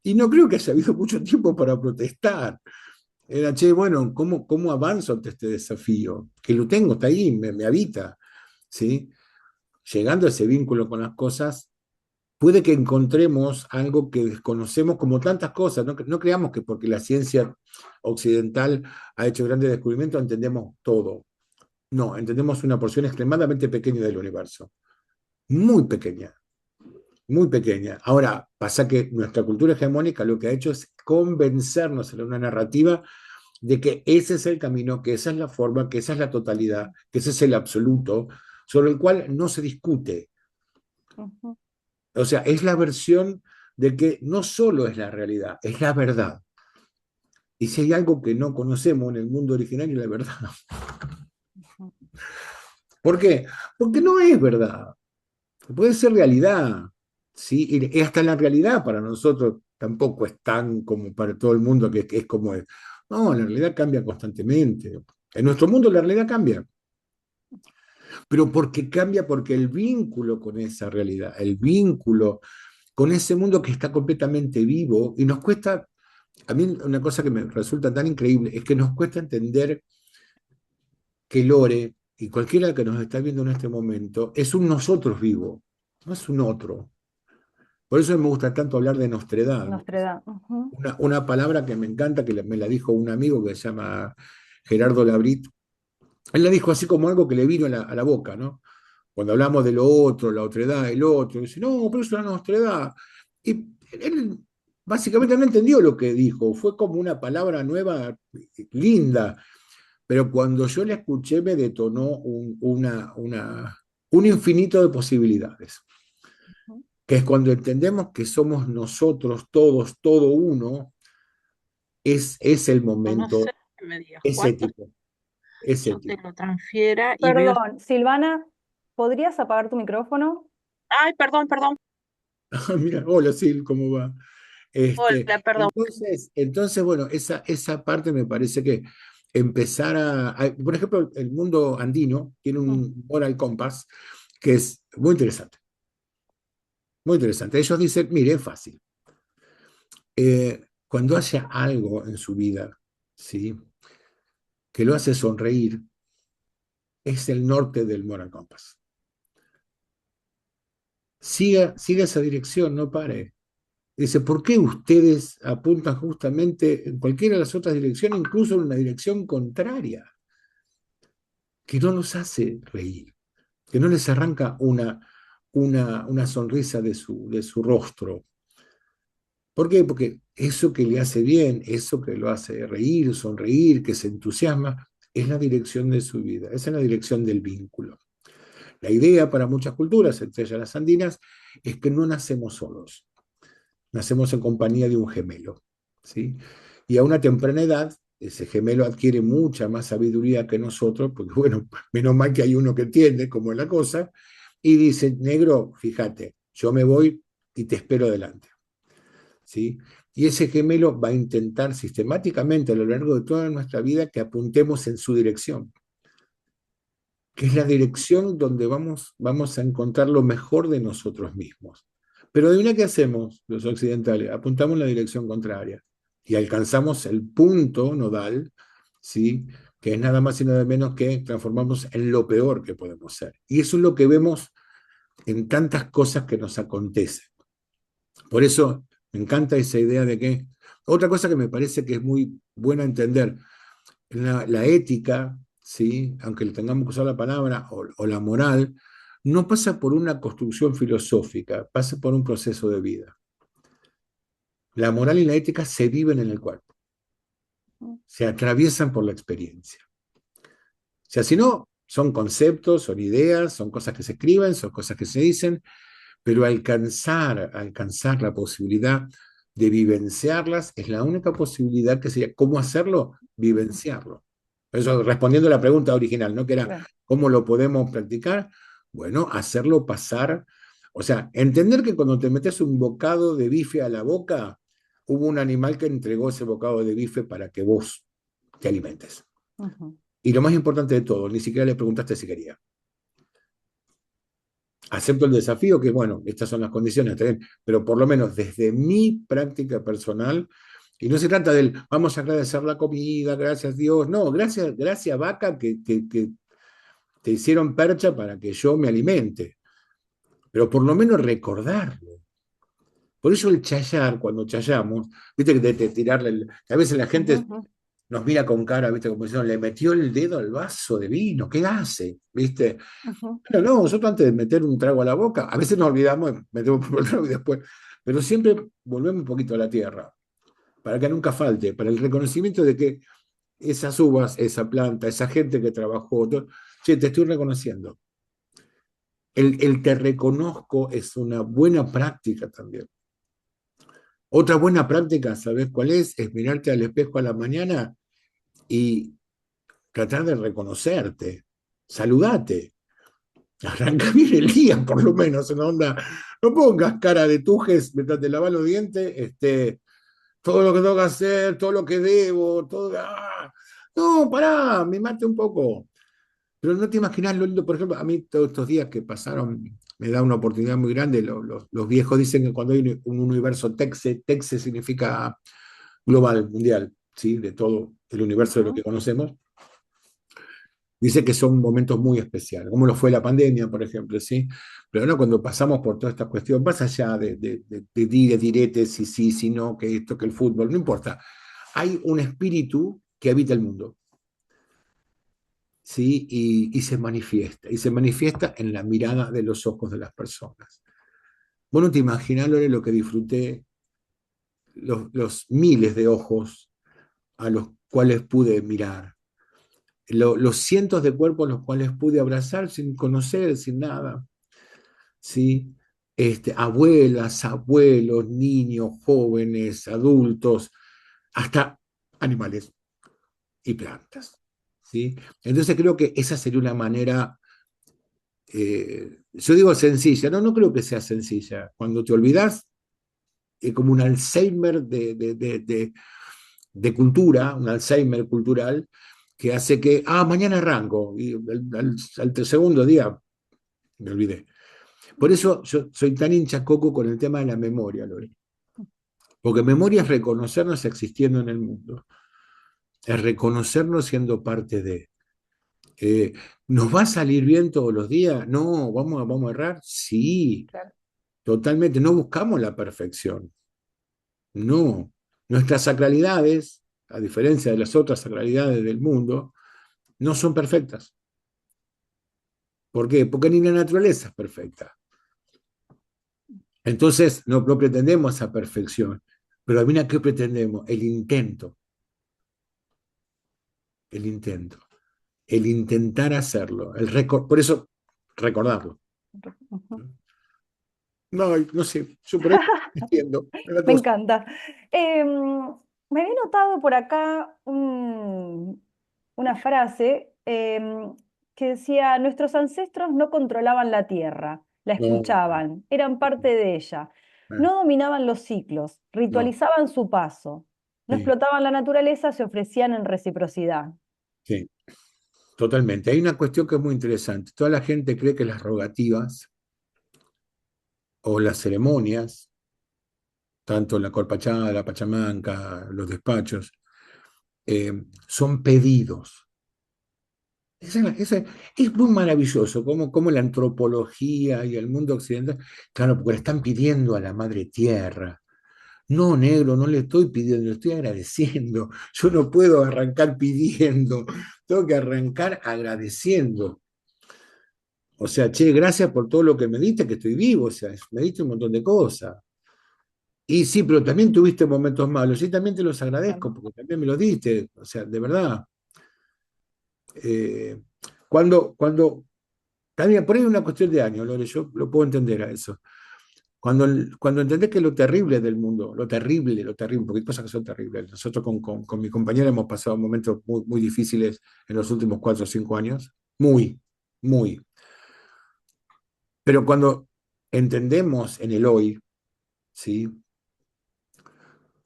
[SPEAKER 2] Y no creo que haya habido mucho tiempo para protestar. Era, che, bueno, ¿cómo avanzo ante este desafío? Que lo tengo, está ahí, me habita, ¿sí? Llegando a ese vínculo con las cosas, puede que encontremos algo que desconocemos como tantas cosas. No creamos que porque la ciencia occidental ha hecho grandes descubrimientos entendemos todo. No, entendemos una porción extremadamente pequeña del universo. Muy pequeña, muy pequeña. Ahora, pasa que nuestra cultura hegemónica lo que ha hecho es convencernos en una narrativa de que ese es el camino, que esa es la forma, que esa es la totalidad, que ese es el absoluto, sobre el cual no se discute.
[SPEAKER 1] Ujú.
[SPEAKER 2] O sea, es la versión de que no solo es la realidad, es la verdad. Y si hay algo que no conocemos en el mundo originario, es la verdad. ¿Por qué? Porque no es verdad. Puede ser realidad. ¿Sí? Y hasta la realidad para nosotros tampoco es tan como para todo el mundo que es como es. No, la realidad cambia constantemente. En nuestro mundo la realidad cambia. Pero porque cambia, porque el vínculo con esa realidad, el vínculo con ese mundo que está completamente vivo, y nos cuesta, a mí una cosa que me resulta tan increíble es que nos cuesta entender que Lore y cualquiera que nos está viendo en este momento es un nosotros vivo, no es un otro. Por eso me gusta tanto hablar de Nostredam.
[SPEAKER 1] Nostradamus. Ujú.
[SPEAKER 2] Una palabra que me encanta, que me la dijo un amigo que se llama Gerardo Labrit. Él la dijo así como algo que le vino a la boca, ¿no? Cuando hablamos de lo otro, la otredad, el otro, dice, no, pero es una nostredad. Y él básicamente no entendió lo que dijo, fue como una palabra nueva, linda, pero cuando yo la escuché me detonó un infinito de posibilidades,
[SPEAKER 1] Ujú.
[SPEAKER 2] que es cuando entendemos que somos nosotros todos, todo uno, es el
[SPEAKER 3] Yo no sé
[SPEAKER 2] momento,
[SPEAKER 3] qué me digas,
[SPEAKER 2] es
[SPEAKER 3] Juan.
[SPEAKER 2] ético, es
[SPEAKER 3] Yo te
[SPEAKER 2] ético.
[SPEAKER 3] lo transfiera y veo.
[SPEAKER 1] Perdón, Silvana, ¿podrías apagar tu micrófono?
[SPEAKER 3] Ay, perdón, perdón.
[SPEAKER 2] Mira, hola Sil, ¿cómo va?
[SPEAKER 3] Hola, perdón.
[SPEAKER 2] Entonces, bueno, esa parte me parece que empezar por ejemplo, el mundo andino tiene
[SPEAKER 1] Mm.
[SPEAKER 2] un moral compass que es muy interesante, muy interesante. Ellos dicen, mire, es fácil. Cuando haya algo en su vida, ¿sí? Que lo hace sonreír, es el norte del moral compass. Siga esa dirección, no pare. Dice, ¿por qué ustedes apuntan justamente en cualquiera de las otras direcciones, incluso en una dirección contraria, que no los hace reír, que no les arranca una sonrisa de su rostro? ¿Por qué? Porque eso que le hace bien, eso que lo hace reír, sonreír, que se entusiasma, es la dirección de su vida, esa es la dirección del vínculo. La idea para muchas culturas, entre ellas las andinas, es que no nacemos solos, nacemos en compañía de un gemelo, ¿sí? Y a una temprana edad, ese gemelo adquiere mucha más sabiduría que nosotros, porque bueno, menos mal que hay uno que entiende cómo es la cosa, y dice, negro, fíjate, yo me voy y te espero adelante, ¿sí? Y ese gemelo va a intentar sistemáticamente a lo largo de toda nuestra vida que apuntemos en su dirección, que es la dirección donde vamos a encontrar lo mejor de nosotros mismos. Pero adivina qué hacemos los occidentales, apuntamos en la dirección contraria y alcanzamos el punto nodal, ¿sí? Que es nada más y nada menos que transformarnos en lo peor que podemos ser. Y eso es lo que vemos en tantas cosas que nos acontecen. Por eso me encanta esa idea de que, otra cosa que me parece que es muy buena entender, la ética, ¿sí? Aunque le tengamos que usar la palabra, o la moral, no pasa por una construcción filosófica, pasa por un proceso de vida. La moral y la ética se viven en el cuerpo,
[SPEAKER 1] Mm.
[SPEAKER 2] se atraviesan por la experiencia. O sea, si no, son conceptos, son ideas, son cosas que se escriben, son cosas que se dicen, pero alcanzar la posibilidad de vivenciarlas es la única posibilidad que sería, ¿cómo hacerlo? Vivenciarlo. Eso respondiendo a la pregunta original, ¿no? Que era,
[SPEAKER 1] Claro.
[SPEAKER 2] ¿cómo lo podemos practicar? Bueno, hacerlo pasar, o sea, entender que cuando te metes un bocado de bife a la boca, hubo un animal que entregó ese bocado de bife para que vos te alimentes.
[SPEAKER 1] Ujú.
[SPEAKER 2] Y lo más importante de todo, ni siquiera le preguntaste si quería. Acepto el desafío, que bueno, estas son las condiciones, ¿está bien? Pero por lo menos desde mi práctica personal, y no se trata del vamos a agradecer la comida, gracias Dios, no, gracias vaca que te hicieron percha para que yo me alimente, pero por lo menos recordarlo. Por eso el chayar, cuando chayamos, viste que de tirarle, a veces la
[SPEAKER 1] Ujú,
[SPEAKER 2] gente
[SPEAKER 1] ujú,
[SPEAKER 2] nos mira con cara, viste, como diciendo, le metió el dedo al vaso de vino, ¿qué hace? ¿Viste?
[SPEAKER 1] ujú,
[SPEAKER 2] Pero no, nosotros antes de meter un trago a la boca, a veces nos olvidamos, metemos por el trago y después, pero siempre volvemos un poquito a la tierra, para que nunca falte, para el reconocimiento de que esas uvas, esa planta, esa gente que trabajó, todo, che, te estoy reconociendo. El te reconozco es una buena práctica también. Otra buena práctica, ¿sabes cuál es? Es mirarte al espejo a la mañana y tratar de reconocerte. Saludate. Arranca bien el día, por lo menos, una onda. No pongas cara de tujes mientras te lavas los dientes, todo lo que tengo que hacer, todo lo que debo, todo. ¡Ah! No, pará, me mate un poco. Pero no te imaginas lo lindo, por ejemplo, a mí todos estos días que pasaron me da una oportunidad muy grande. Los viejos dicen que cuando hay un universo Texe, Texe significa global, mundial, ¿sí? De todo el universo de lo
[SPEAKER 1] ujú.
[SPEAKER 2] que conocemos. Dice que son momentos muy especiales, como lo fue la pandemia, por ejemplo, ¿sí? Pero no, cuando pasamos por toda esta cuestión, más allá de diretes, si sí, si no, que esto, que el fútbol, no importa. Hay un espíritu que habita el mundo, ¿sí? Y se manifiesta en la mirada de los ojos de las personas. Vos no te imaginás, Lore, lo que disfruté, los miles de ojos a los cuales pude mirar, los cientos de cuerpos a los cuales pude abrazar sin conocer, sin nada, ¿sí? Abuelas, abuelos, niños, jóvenes, adultos, hasta animales y plantas, ¿sí? Entonces creo que esa sería una manera, yo digo sencilla, no, no creo que sea sencilla. Cuando te olvidas, es como un Alzheimer de cultura, un Alzheimer cultural, que hace que, mañana arranco, y al segundo día me olvidé. Por eso yo soy tan hincha coco con el tema de la memoria, Lore. Porque memoria es reconocernos existiendo en el mundo, es reconocernos siendo parte de. ¿Nos va a salir bien todos los días? No, vamos a errar. Sí,
[SPEAKER 1] Claro.
[SPEAKER 2] totalmente. No buscamos la perfección. No. Nuestras sacralidades, a diferencia de las otras sacralidades del mundo, no son perfectas. ¿Por qué? Porque ni la naturaleza es perfecta. Entonces, no pretendemos esa perfección. Pero adivina qué pretendemos, el intento. El intento. El intentar hacerlo. Por eso, recordarlo.
[SPEAKER 1] Ujú.
[SPEAKER 2] No, no sé, yo por ahí entiendo.
[SPEAKER 1] Me encanta. Me había notado por acá una frase que decía, nuestros ancestros no controlaban la tierra, la
[SPEAKER 2] No,
[SPEAKER 1] escuchaban, eran parte de ella,
[SPEAKER 2] eh,
[SPEAKER 1] no dominaban los ciclos,
[SPEAKER 2] no,
[SPEAKER 1] ritualizaban su paso, no
[SPEAKER 2] sí,
[SPEAKER 1] explotaban la naturaleza, se ofrecían en reciprocidad.
[SPEAKER 2] sí, totalmente. Hay una cuestión que es muy interesante. Toda la gente cree que las rogativas o las ceremonias, tanto la corpachada, la pachamanca, los despachos, son pedidos. Es muy maravilloso cómo la antropología y el mundo occidental, claro, porque le están pidiendo a la madre tierra. No, negro, no le estoy pidiendo, le estoy agradeciendo. Yo no puedo arrancar pidiendo, tengo que arrancar agradeciendo. O sea, che, gracias por todo lo que me diste, que estoy vivo, o sea, me diste un montón de cosas. Y sí, pero también tuviste momentos malos, y también te los agradezco, porque también me los diste, o sea, de verdad. Eh, cuando, también por ahí es una cuestión de años, Lore, yo lo puedo entender a eso. Cuando entendés que lo terrible del mundo, lo terrible, porque hay cosas que son terribles. Nosotros con mi compañera hemos pasado momentos muy, muy difíciles en los últimos 4 o 5 años. Muy, muy. Pero cuando entendemos en el hoy, ¿sí?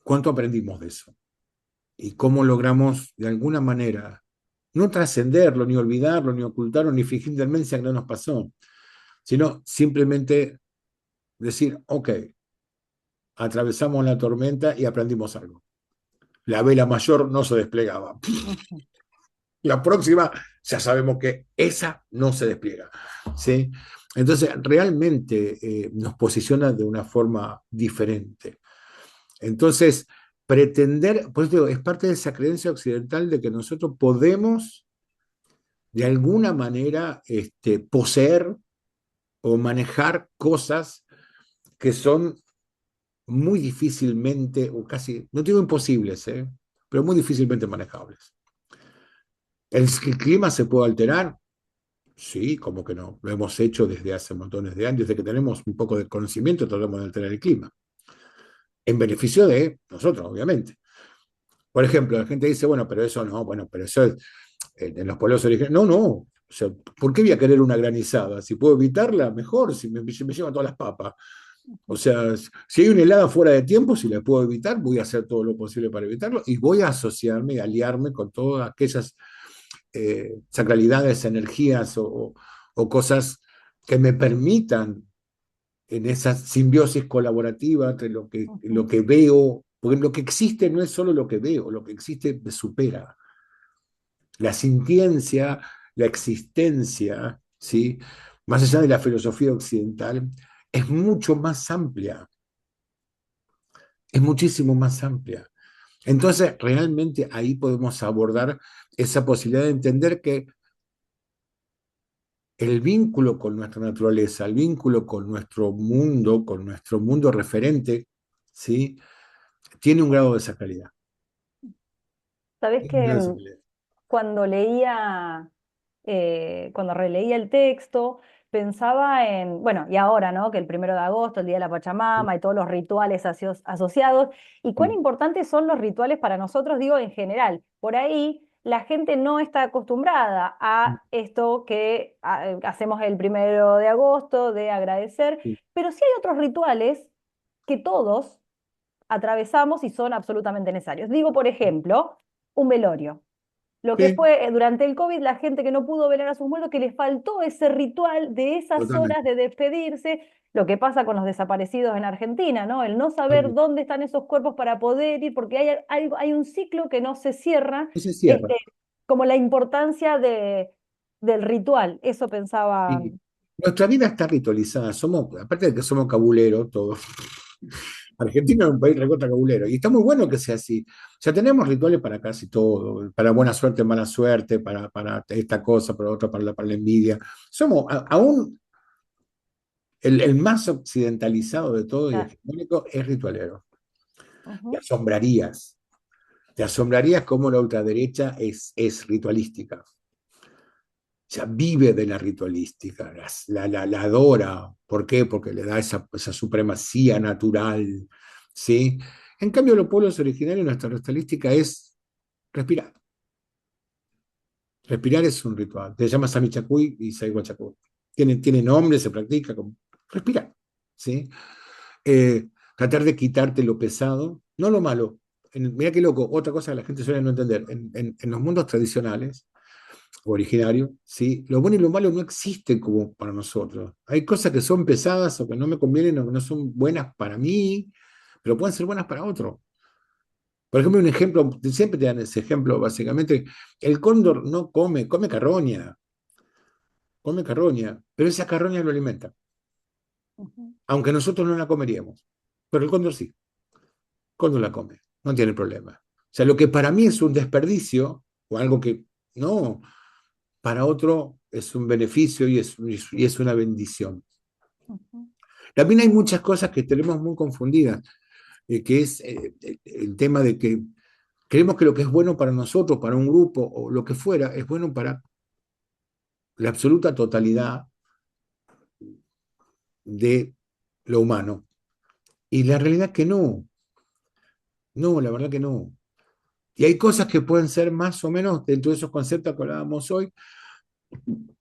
[SPEAKER 2] ¿Cuánto aprendimos de eso? Y cómo logramos, de alguna manera, no trascenderlo, ni olvidarlo, ni ocultarlo, ni fingir demencia que no nos pasó, sino simplemente decir, ok, atravesamos la tormenta y aprendimos algo. La vela mayor no se desplegaba.
[SPEAKER 1] Ujú.
[SPEAKER 2] La próxima ya sabemos que esa no se despliega, ¿sí? Entonces, realmente nos posiciona de una forma diferente. Entonces, pretender, pues digo, es parte de esa creencia occidental de que nosotros podemos, de alguna manera, poseer o manejar cosas que son muy difícilmente, o casi, no digo imposibles, pero muy difícilmente manejables. ¿El clima se puede alterar? Sí, como que no. Lo hemos hecho desde hace montones de años, desde que tenemos un poco de conocimiento, tratamos de alterar el clima. En beneficio de nosotros, obviamente. Por ejemplo, la gente dice, bueno, pero eso no, bueno, pero eso es en los pueblos originarios. No, no. O sea, ¿por qué voy a querer una granizada? Si puedo evitarla, mejor, si me llevan todas las papas. O sea, si hay una helada fuera de tiempo, si la puedo evitar, voy a hacer todo lo posible para evitarlo y voy a asociarme y aliarme con todas aquellas sacralidades, energías o cosas que me permitan en esa simbiosis colaborativa entre lo
[SPEAKER 1] Ujú.
[SPEAKER 2] que veo, porque lo que existe no es solo lo que veo, lo que existe me supera. La sintiencia la existencia, ¿sí? Más allá de la filosofía occidental, es mucho más amplia, es muchísimo más amplia. Entonces, realmente ahí podemos abordar esa posibilidad de entender que el vínculo con nuestra naturaleza, el vínculo con nuestro mundo referente, ¿sí? Tiene un grado de sacralidad.
[SPEAKER 1] Sabés
[SPEAKER 2] Tiene un
[SPEAKER 1] que
[SPEAKER 2] grado de sacralidad.
[SPEAKER 1] cuando cuando releía el texto, pensaba en, bueno, y ahora, ¿no? Que el 1 de agosto, el Día de la
[SPEAKER 2] Sí,
[SPEAKER 1] Pachamama y todos los rituales asociados, y cuán
[SPEAKER 2] sí,
[SPEAKER 1] importantes son los rituales para nosotros, digo, en general. Por ahí la gente no está acostumbrada a esto que hacemos el 1 de agosto, de agradecer,
[SPEAKER 2] sí,
[SPEAKER 1] pero sí hay otros rituales que todos atravesamos y son absolutamente necesarios. Digo, por ejemplo, un velorio. Lo que
[SPEAKER 2] sí,
[SPEAKER 1] fue durante el COVID, la gente que no pudo velar a sus muertos, que les faltó ese ritual de esas horas
[SPEAKER 2] totalmente.
[SPEAKER 1] de despedirse, lo que pasa con los desaparecidos en Argentina, ¿no? El no saber
[SPEAKER 2] Totalmente.
[SPEAKER 1] dónde están esos cuerpos para poder ir, porque hay un ciclo que no se cierra,
[SPEAKER 2] No se cierra.
[SPEAKER 1] este, como la importancia del ritual, eso pensaba.
[SPEAKER 2] Y nuestra vida está ritualizada. Somos, aparte de que somos cabuleros todos, Argentina es un país recontra cabulero. Y está muy bueno que sea así. O sea, tenemos rituales para casi todo. Para buena suerte, mala suerte, para esta cosa, para otra, para la envidia. Somos, aún el más occidentalizado de todo y
[SPEAKER 1] Ah,
[SPEAKER 2] hegemónico es ritualero. Te
[SPEAKER 1] ujú,
[SPEAKER 2] asombrarías. Te asombrarías cómo la ultraderecha es ritualística. O sea, vive de la ritualística, la adora. ¿Por qué? Porque le da esa supremacía natural, ¿sí? En cambio, los pueblos originarios, nuestra ritualística es respirar. Respirar es un ritual. Se llama Samichacuy y Saihuachacuy. Tiene nombre, se practica como respirar, ¿sí? Tratar de quitarte lo pesado, no lo malo. Mira qué loco, otra cosa que la gente suele no entender. En los mundos tradicionales, originario, ¿sí? Lo bueno y lo malo no existen como para nosotros. Hay cosas que son pesadas o que no me convienen o que no son buenas para mí, pero pueden ser buenas para otro. Por ejemplo, un ejemplo, siempre te dan ese ejemplo, básicamente, el cóndor no come carroña, pero esa carroña lo alimenta,
[SPEAKER 1] ujú,
[SPEAKER 2] aunque nosotros no la comeríamos, pero el cóndor sí, el cóndor la come, no tiene problema. O sea, lo que para mí es un desperdicio o algo que no, para otro es un beneficio y es una bendición.
[SPEAKER 1] ujú,
[SPEAKER 2] También hay muchas cosas que tenemos muy confundidas, que es el tema de que creemos que lo que es bueno para nosotros, para un grupo o lo que fuera, es bueno para la absoluta totalidad de lo humano. Y la realidad es que no, no, la verdad que no. Y hay cosas que pueden ser más o menos dentro de esos conceptos que hablábamos hoy,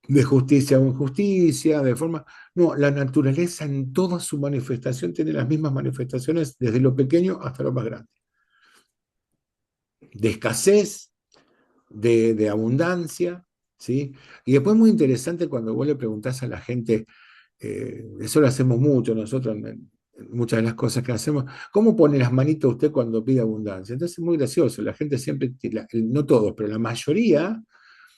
[SPEAKER 2] de justicia o injusticia, de forma... No, la naturaleza en toda su manifestación tiene las mismas manifestaciones desde lo pequeño hasta lo más grande. De escasez, de abundancia, ¿sí? Y después muy interesante cuando vos le preguntás a la gente, eso lo hacemos mucho nosotros en muchas de las cosas que hacemos, ¿cómo pone las manitos usted cuando pide abundancia? Entonces es muy gracioso, la gente siempre, no todos, pero la mayoría,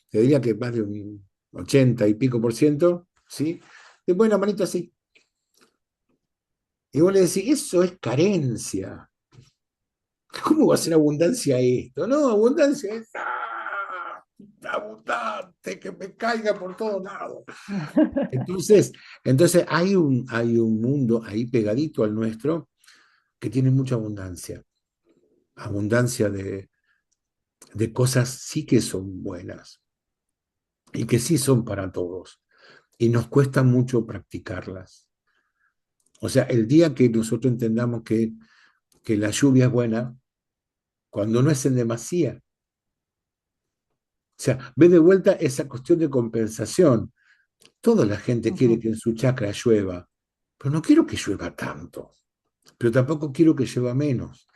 [SPEAKER 2] te diría que más de un 80 y pico por ciento, ¿sí? Te pone la manito así. Y vos le decís, eso es carencia. ¿Cómo va a ser abundancia esto? No, abundancia es abundante, que me caiga por todos lados. Entonces, entonces hay un mundo ahí pegadito al nuestro que tiene mucha abundancia. Abundancia de cosas sí que son buenas y que sí son para todos. Y nos cuesta mucho practicarlas. O sea, el día que nosotros entendamos que la lluvia es buena, cuando no es en demasía. O sea, ve de vuelta esa cuestión de compensación. Toda la gente quiere
[SPEAKER 1] Ujú,
[SPEAKER 2] que en su chacra llueva, pero no quiero que llueva tanto, pero tampoco quiero que llueva menos.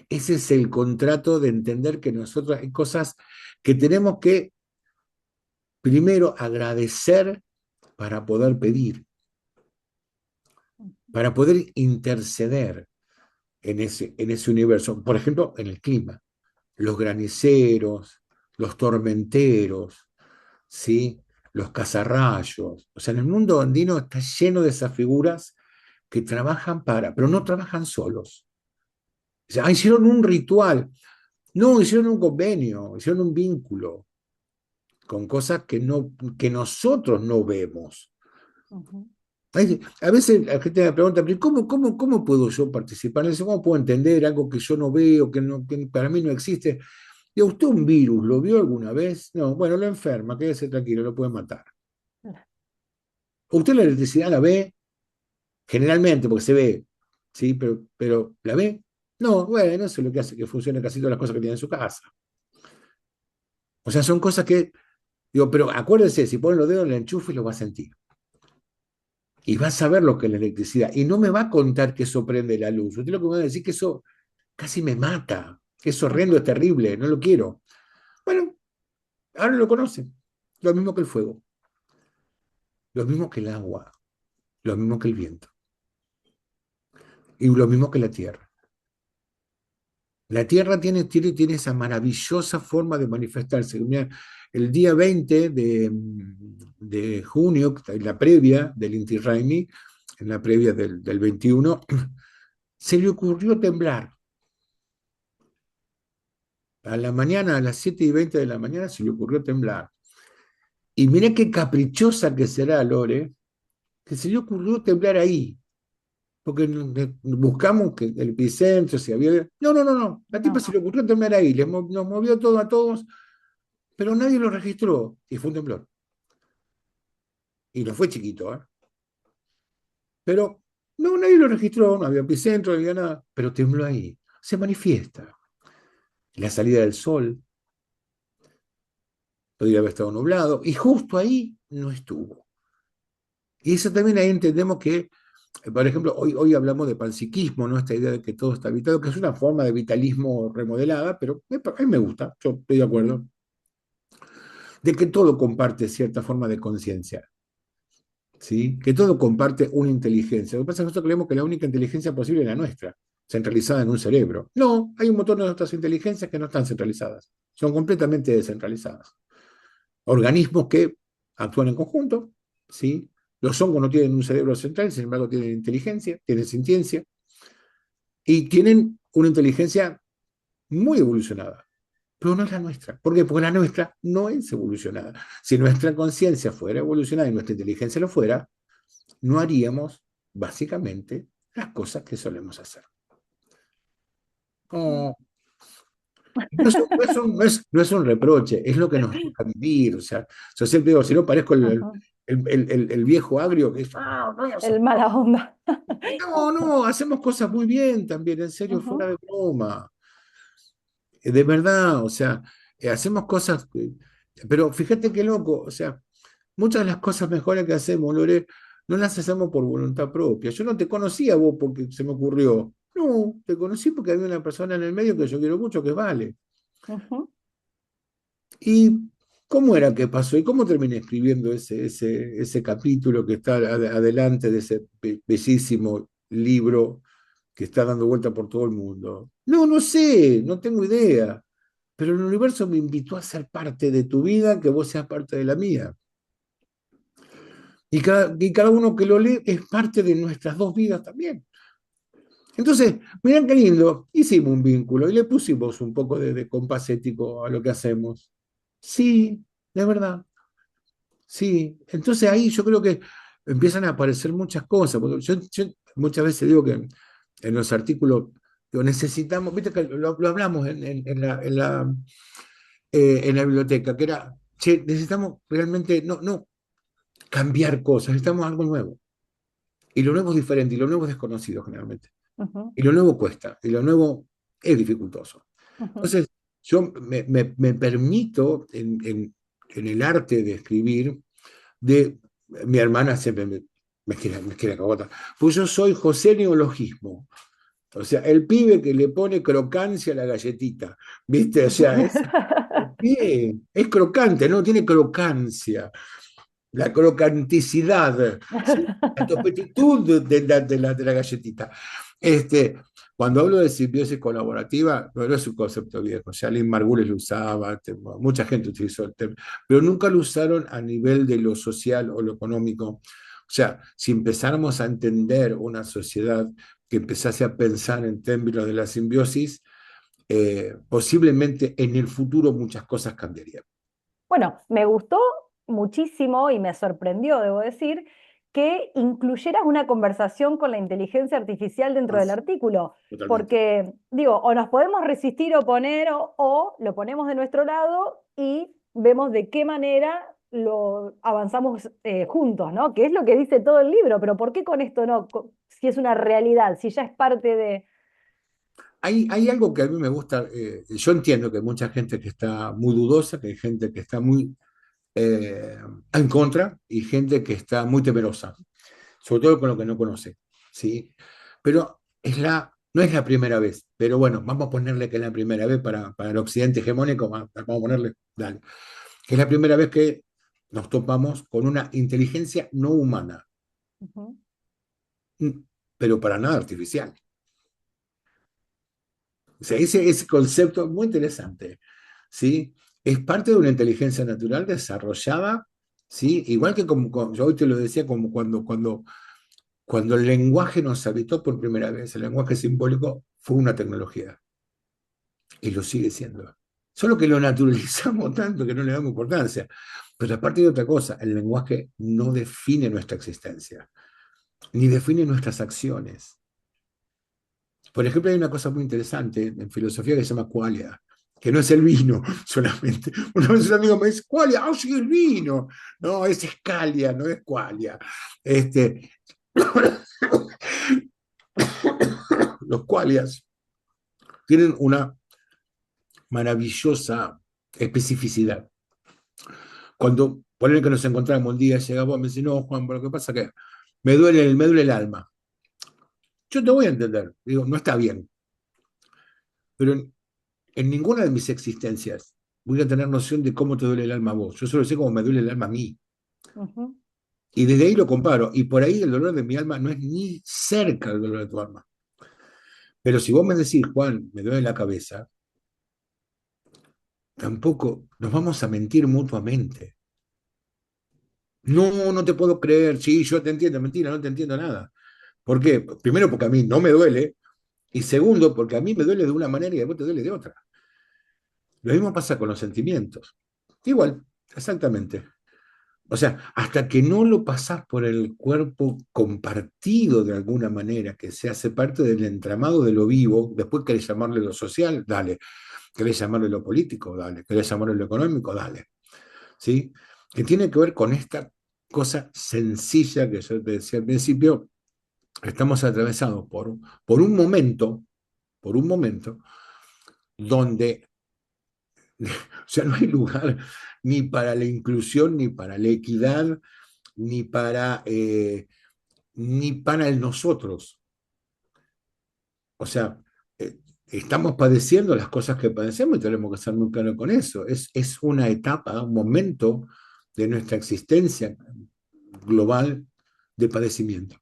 [SPEAKER 2] Ese es el contrato de entender que nosotros hay cosas que tenemos que primero agradecer para poder pedir, para poder interceder en ese universo. Por ejemplo, en el clima, los graniceros, los tormenteros, ¿sí? Los cazarrayos. O sea, en el mundo andino está lleno de esas figuras que trabajan pero no trabajan solos. O sea, hicieron un ritual, no, hicieron un convenio, hicieron un vínculo con cosas que nosotros no vemos.
[SPEAKER 1] Ujú.
[SPEAKER 2] A veces la gente me pregunta, pero ¿cómo puedo yo participar en eso? ¿Cómo puedo entender algo que yo no veo, que para mí no existe? ¿Y usted un virus lo vio alguna vez? No, bueno, lo enferma, quédese tranquilo, lo puede matar. ¿Usted la electricidad la ve? Generalmente, porque se ve, ¿sí? Pero ¿la ve? No, bueno, eso es lo que hace que funcione casi todas las cosas que tiene en su casa. O sea, son cosas que, digo, pero acuérdese, si pone los dedos en el enchufe lo va a sentir. Y va a saber lo que es la electricidad. Y no me va a contar que eso prende la luz. Usted lo que me va a decir que eso casi me mata, que es horrendo, es terrible, no lo quiero. Bueno, ahora lo conocen. Lo mismo que el fuego, lo mismo que el agua, lo mismo que el viento y lo mismo que la tierra. La tierra tiene esa maravillosa forma de manifestarse. Mirá, el día 20 de junio, en la previa del Inti Raymi, en la previa del 21, se le ocurrió temblar. A la mañana, a las 7:20 de la mañana, se le ocurrió temblar. Y mirá qué caprichosa que será Lore, que se le ocurrió temblar ahí. Porque buscamos que el epicentro, si había. No, no, no, no. La tipa
[SPEAKER 1] No,
[SPEAKER 2] se le ocurrió temblar ahí. Nos movió todo a todos, pero nadie lo registró. Y fue un temblor. Y no fue chiquito, ¿eh? Pero no, nadie lo registró. No había epicentro, no había nada. Pero tembló ahí. Se manifiesta. La salida del sol podría haber estado nublado. Y justo ahí no estuvo. Y eso también ahí entendemos que, por ejemplo, hoy hablamos de panpsiquismo, ¿no? Esta idea de que todo está habitado, que es una forma de vitalismo remodelada, pero a mí me gusta, yo estoy de acuerdo, de que todo comparte cierta forma de conciencia, ¿sí? Que todo comparte una inteligencia. Lo que pasa es que nosotros creemos que la única inteligencia posible es la nuestra, centralizada en un cerebro. No, hay un montón de nuestras inteligencias que no están centralizadas, son completamente descentralizadas. Organismos que actúan en conjunto, ¿sí? Los hongos no tienen un cerebro central, sin embargo tienen inteligencia, tienen sintiencia y tienen una inteligencia muy evolucionada, pero no es la nuestra. ¿Por qué? Porque la nuestra no es evolucionada. Si nuestra conciencia fuera evolucionada y nuestra inteligencia lo fuera, no haríamos básicamente las cosas que solemos hacer. Oh, no es un reproche, es lo que nos toca vivir. O sea, yo siempre digo, si no parezco
[SPEAKER 1] ajá.
[SPEAKER 2] el viejo agrio que es,
[SPEAKER 1] El mala onda.
[SPEAKER 2] no, no, hacemos cosas muy bien también, en serio, fuera
[SPEAKER 1] Ujú.
[SPEAKER 2] de broma. De verdad, o sea, hacemos cosas, pero fíjate qué loco, o sea, muchas de las cosas mejores que hacemos, Lore, no las hacemos por voluntad propia. Yo no te conocía a vos porque se me ocurrió. No, te conocí porque había una persona en el medio que yo quiero mucho, que Vale.
[SPEAKER 1] Ujú.
[SPEAKER 2] ¿Y cómo era que pasó? ¿Y cómo terminé escribiendo ese capítulo que está adelante de ese bellísimo libro que está dando vuelta por todo el mundo? No, no sé, no tengo idea. Pero el universo me invitó a ser parte de tu vida, que vos seas parte de la mía. Y cada uno que lo lee es parte de nuestras dos vidas también. Entonces, mirá qué lindo, hicimos un vínculo y le pusimos un poco de compás ético a lo que hacemos. Sí, de verdad, sí. Entonces ahí yo creo que empiezan a aparecer muchas cosas, porque yo muchas veces digo que en los artículos digo, necesitamos, viste que lo hablamos en la biblioteca, que era, che, necesitamos realmente, no cambiar cosas, necesitamos algo nuevo. Y lo nuevo es diferente, y lo nuevo es desconocido generalmente.
[SPEAKER 1] Ujú.
[SPEAKER 2] Y lo nuevo cuesta, y lo nuevo es dificultoso.
[SPEAKER 1] Ujú.
[SPEAKER 2] Entonces, yo me permito en el arte de escribir, mi hermana siempre me quiere cagota, pues yo soy José Neologismo. O sea, el pibe que le pone crocancia a la galletita, ¿viste? O sea, bien, es crocante, no tiene crocancia, la crocanticidad, ¿sí? La topetitud de la galletita. Este, Cuando hablo de simbiosis colaborativa, no es un concepto viejo, ya Lynn Margulis lo usaba, mucha gente utilizó el término, pero nunca lo usaron a nivel de lo social o lo económico. O sea, si empezáramos a entender una sociedad que empezase a pensar en términos de la simbiosis, posiblemente en el futuro muchas cosas cambiarían.
[SPEAKER 1] Bueno, me gustó muchísimo y me sorprendió, debo decir, que incluyeras una conversación con la inteligencia artificial dentro del artículo,
[SPEAKER 2] Totalmente.
[SPEAKER 1] porque digo, o nos podemos resistir, oponer, o lo ponemos de nuestro lado y vemos de qué manera lo avanzamos juntos, ¿no? Que es lo que dice todo el libro, pero ¿por qué con esto no? Si es una realidad, si ya es parte de...
[SPEAKER 2] Hay algo que a mí me gusta, yo entiendo que hay mucha gente que está muy dudosa, que hay gente que está muy eh, en contra y gente que está muy temerosa, sobre todo con lo que no conoce, ¿sí? Pero no es la primera vez, pero bueno, vamos a ponerle que es la primera vez para el occidente hegemónico, vamos a ponerle, dale, que es la primera vez que nos topamos con una inteligencia no humana,
[SPEAKER 1] Ujú.
[SPEAKER 2] pero para nada artificial. O sea, ese concepto es muy interesante, ¿sí? Es parte de una inteligencia natural desarrollada, ¿sí? Igual que como yo hoy te lo decía, como cuando el lenguaje nos habitó por primera vez, el lenguaje simbólico fue una tecnología y lo sigue siendo. Solo que lo naturalizamos tanto que no le damos importancia. Pero aparte de otra cosa, el lenguaje no define nuestra existencia, ni define nuestras acciones. Por ejemplo, hay una cosa muy interesante en filosofía que se llama qualia, que no es el vino solamente. Una vez un amigo me dice, qualia, sí, el vino. No, es escalia, no es qualia. Este, los qualias tienen una maravillosa especificidad. Cuando ponen que nos encontramos un día, llega vos, me dice, no, Juan, pero lo que pasa es que me duele el alma. Yo te voy a entender, digo, no está bien, pero en ninguna de mis existencias voy a tener noción de cómo te duele el alma a vos. Yo solo sé cómo me duele el alma a mí.
[SPEAKER 1] Ujú.
[SPEAKER 2] Y desde ahí lo comparo. Y por ahí el dolor de mi alma no es ni cerca del dolor de tu alma. Pero si vos me decís, Juan, me duele la cabeza, tampoco nos vamos a mentir mutuamente. No, no te puedo creer. Sí, yo te entiendo. Mentira, no te entiendo nada. ¿Por qué? Primero, porque a mí no me duele. Y segundo, porque a mí me duele de una manera y a vos te duele de otra. Lo mismo pasa con los sentimientos. Igual, exactamente. O sea, hasta que no lo pasás por el cuerpo compartido de alguna manera, que se hace parte del entramado de lo vivo, después querés llamarle lo social, dale. Querés llamarle lo político, dale. Querés llamarle lo económico, dale. ¿Sí? Que tiene que ver con esta cosa sencilla que yo te decía al principio, estamos atravesados por un momento, donde o sea, no hay lugar ni para la inclusión, ni para la equidad, ni ni para el nosotros. O sea, estamos padeciendo las cosas que padecemos y tenemos que ser muy claros con eso. Es una etapa, un momento de nuestra existencia global de padecimiento.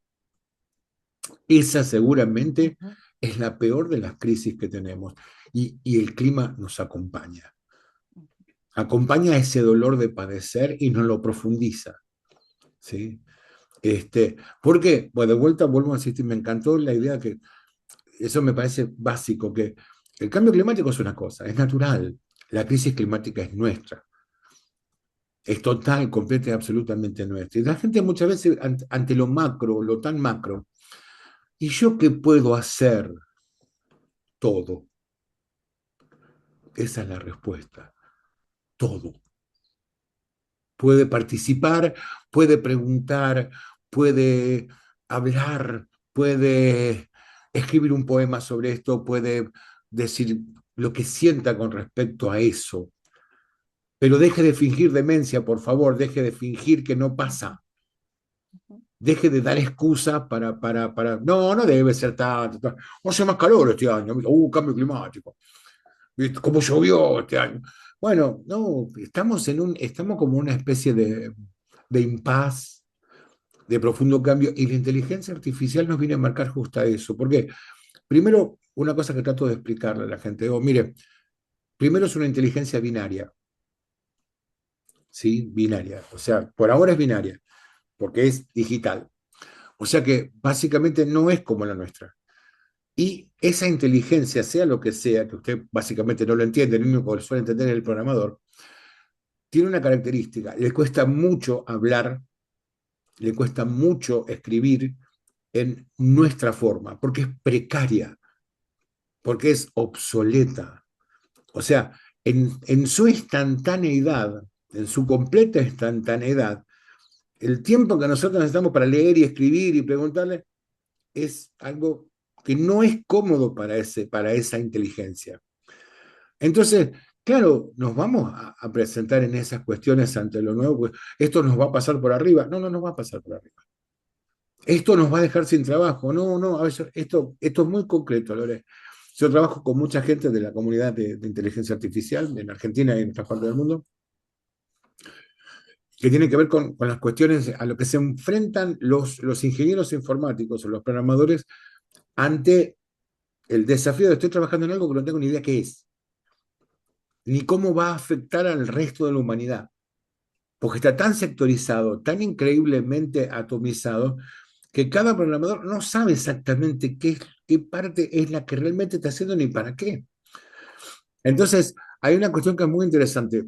[SPEAKER 2] Esa seguramente
[SPEAKER 1] Ujú.
[SPEAKER 2] es la peor de las crisis que tenemos y el clima nos acompaña. Acompaña ese dolor de padecer y nos lo profundiza. ¿Sí? ¿Por qué? Pues de vuelta vuelvo a insistir, me encantó la idea que eso me parece básico, que el cambio climático es una cosa, es natural, la crisis climática es nuestra, es total, completa y absolutamente nuestra. Y la gente muchas veces ante lo macro, lo tan macro, ¿y yo qué puedo hacer? Todo. Esa es la respuesta, todo. Puede participar, puede preguntar, puede hablar, puede escribir un poema sobre esto, puede decir lo que sienta con respecto a eso. Pero deje de fingir demencia, por favor, deje de fingir que no
[SPEAKER 1] Ujú.
[SPEAKER 2] pasa.
[SPEAKER 1] Ujú.
[SPEAKER 2] Deje de dar excusas no, no debe ser tanto. Hace más calor este año. Cambio climático. ¿Viste? ¿Cómo llovió este año? Bueno, no, estamos como una especie de impas, de profundo cambio, y la inteligencia artificial nos viene a marcar justo eso. ¿Por qué? Primero, una cosa que trato de explicarle a la gente. Digo, mire, primero es una inteligencia binaria, ¿sí? Binaria. O sea, por ahora es binaria, porque es digital. O sea que básicamente no es como la nuestra. Y esa inteligencia, sea lo que sea, que usted básicamente no lo entiende, lo único que suele entender es el programador, tiene una característica, le cuesta mucho hablar, le cuesta mucho escribir en nuestra forma, porque es precaria, porque es obsoleta. O sea, en su instantaneidad, en su completa instantaneidad, el tiempo que nosotros necesitamos para leer y escribir y preguntarle es algo que no es cómodo para esa inteligencia. Entonces, claro, nos vamos a presentar en esas cuestiones ante lo nuevo, pues esto nos va a pasar por arriba. No, no nos va a pasar por arriba. Esto nos va a dejar sin trabajo. No, no, a veces esto es muy concreto, Lore. Yo trabajo con mucha gente de la comunidad de inteligencia artificial en Argentina y en otras partes del mundo, que tiene que ver con las cuestiones a lo que se enfrentan los ingenieros informáticos o los programadores ante el desafío de estoy trabajando en algo que no tengo ni idea qué es, ni cómo va a afectar al resto de la humanidad, porque está tan sectorizado, tan increíblemente atomizado, que cada programador no sabe exactamente qué parte es la que realmente está haciendo ni para qué. Entonces, hay una cuestión que es muy interesante.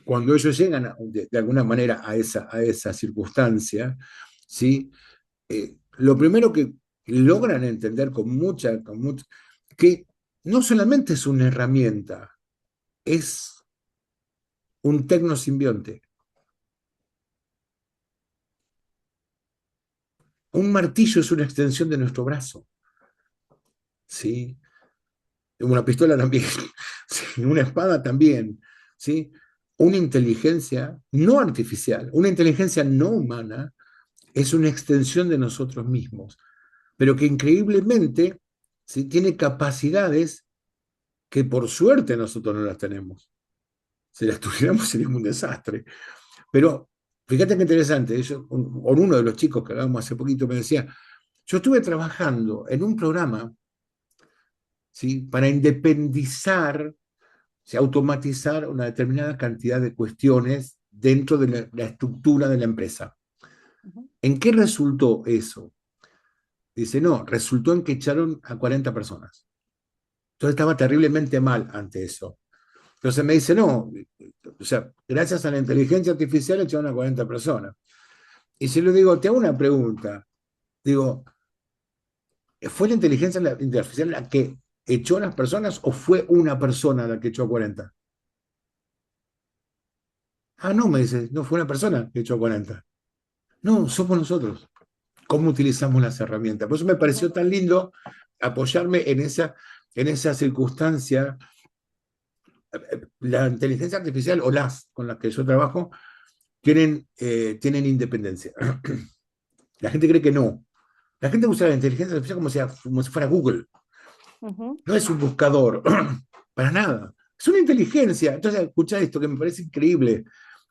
[SPEAKER 2] Cuando ellos llegan de alguna manera a esa circunstancia, ¿sí? Lo primero que logran entender que no solamente es una herramienta, es un tecnosimbionte. Un martillo es una extensión de nuestro brazo, ¿sí? Una pistola también, ¿sí? Una espada también, ¿sí? Una inteligencia no artificial, una inteligencia no humana, es una extensión de nosotros mismos, pero que increíblemente, ¿sí? Tiene capacidades que por suerte nosotros no las tenemos. Si las tuviéramos sería un desastre. Pero fíjate qué interesante, uno de los chicos que hablábamos hace poquito me decía, yo estuve trabajando en un programa, ¿sí? Para independizar, ¿sí? Automatizar una determinada cantidad de cuestiones dentro de la estructura de la empresa.
[SPEAKER 1] Ujú.
[SPEAKER 2] ¿En qué resultó eso? Dice, no, resultó en que echaron a 40 personas. Entonces estaba terriblemente mal ante eso. Entonces me dice, no, o sea, gracias a la inteligencia artificial echaron a 40 personas. Y si le digo, te hago una pregunta, digo, ¿fue la inteligencia artificial la que echó a las personas o fue una persona la que echó a 40? Ah, no, me dice, no fue una persona que echó a 40. No, somos nosotros. ¿Cómo utilizamos las herramientas? Por eso me pareció tan lindo apoyarme en esa circunstancia. La inteligencia artificial o las con las que yo trabajo tienen independencia. La gente cree que no. La gente usa la inteligencia artificial como si fuera Google.
[SPEAKER 1] Ujú.
[SPEAKER 2] No es un buscador, para nada. Es una inteligencia. Entonces, escuchá esto que me parece increíble.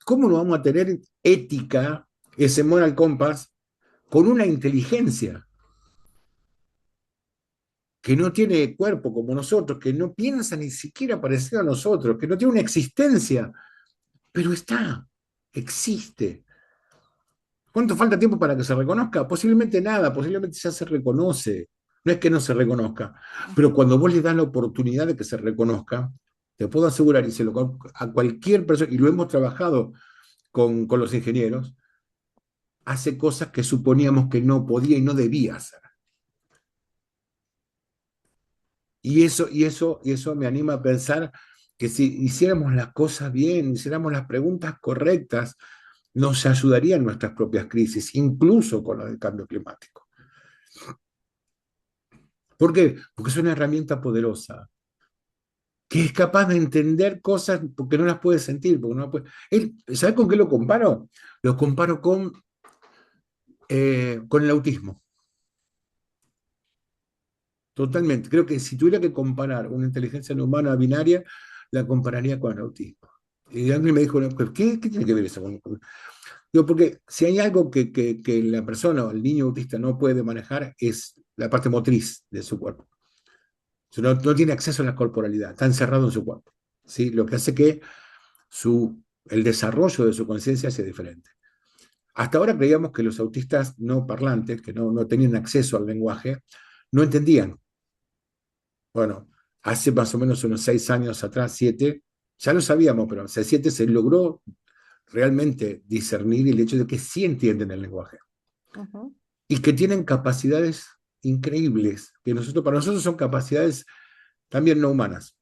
[SPEAKER 2] ¿Cómo no vamos a tener ética, ese moral compass, con una inteligencia que no tiene cuerpo como nosotros, que no piensa ni siquiera parecido a nosotros, que no tiene una existencia, pero está, existe? ¿Cuánto falta tiempo para que se reconozca? Posiblemente nada, posiblemente ya se reconoce. No es que no se reconozca, pero
[SPEAKER 1] Ujú.
[SPEAKER 2] cuando vos le das la oportunidad de que se reconozca, te puedo asegurar, y se lo a cualquier persona, y lo hemos trabajado con los ingenieros, hace cosas que suponíamos que no podía y no debía hacer. Y eso me anima a pensar que si hiciéramos las cosas bien, hiciéramos las preguntas correctas, nos ayudaría en nuestras propias crisis, incluso con lo del cambio climático. ¿Por qué? Porque es una herramienta poderosa, que es capaz de entender cosas porque no las puede sentir. Porque no puede... ¿Sabes con qué lo comparo? Lo comparo con el autismo. Totalmente. Creo que si tuviera que comparar una inteligencia no humana binaria, la compararía con el autismo. Y alguien me dijo, no, ¿qué tiene que ver eso con? Digo, porque si hay algo que la persona o el niño autista no puede manejar, es la parte motriz de su cuerpo. No tiene acceso a la corporalidad, está encerrado en su cuerpo, ¿sí? Lo que hace que el desarrollo de su conciencia sea diferente. Hasta ahora creíamos que los autistas no parlantes, que no tenían acceso al lenguaje, no entendían. Bueno, hace más o menos unos 6 años atrás, 7, ya lo sabíamos, pero hace 7 se logró realmente discernir el hecho de que sí entienden el lenguaje y que tienen capacidades increíbles, que para nosotros son capacidades también no humanas.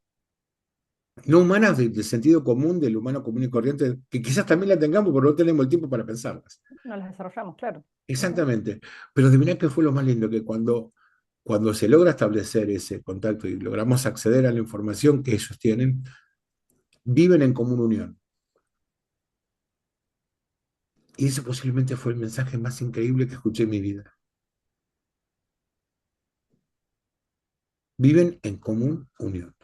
[SPEAKER 2] No humanas del sentido común, del humano común y corriente, que quizás también la tengamos, pero no tenemos el tiempo para pensarlas.
[SPEAKER 1] No las desarrollamos, claro.
[SPEAKER 2] Exactamente. Pero adivina qué fue lo más lindo, que cuando se logra establecer ese contacto y logramos acceder a la información que ellos tienen, viven en común unión. Y ese posiblemente fue el mensaje más increíble que escuché en mi vida. Viven en común unión.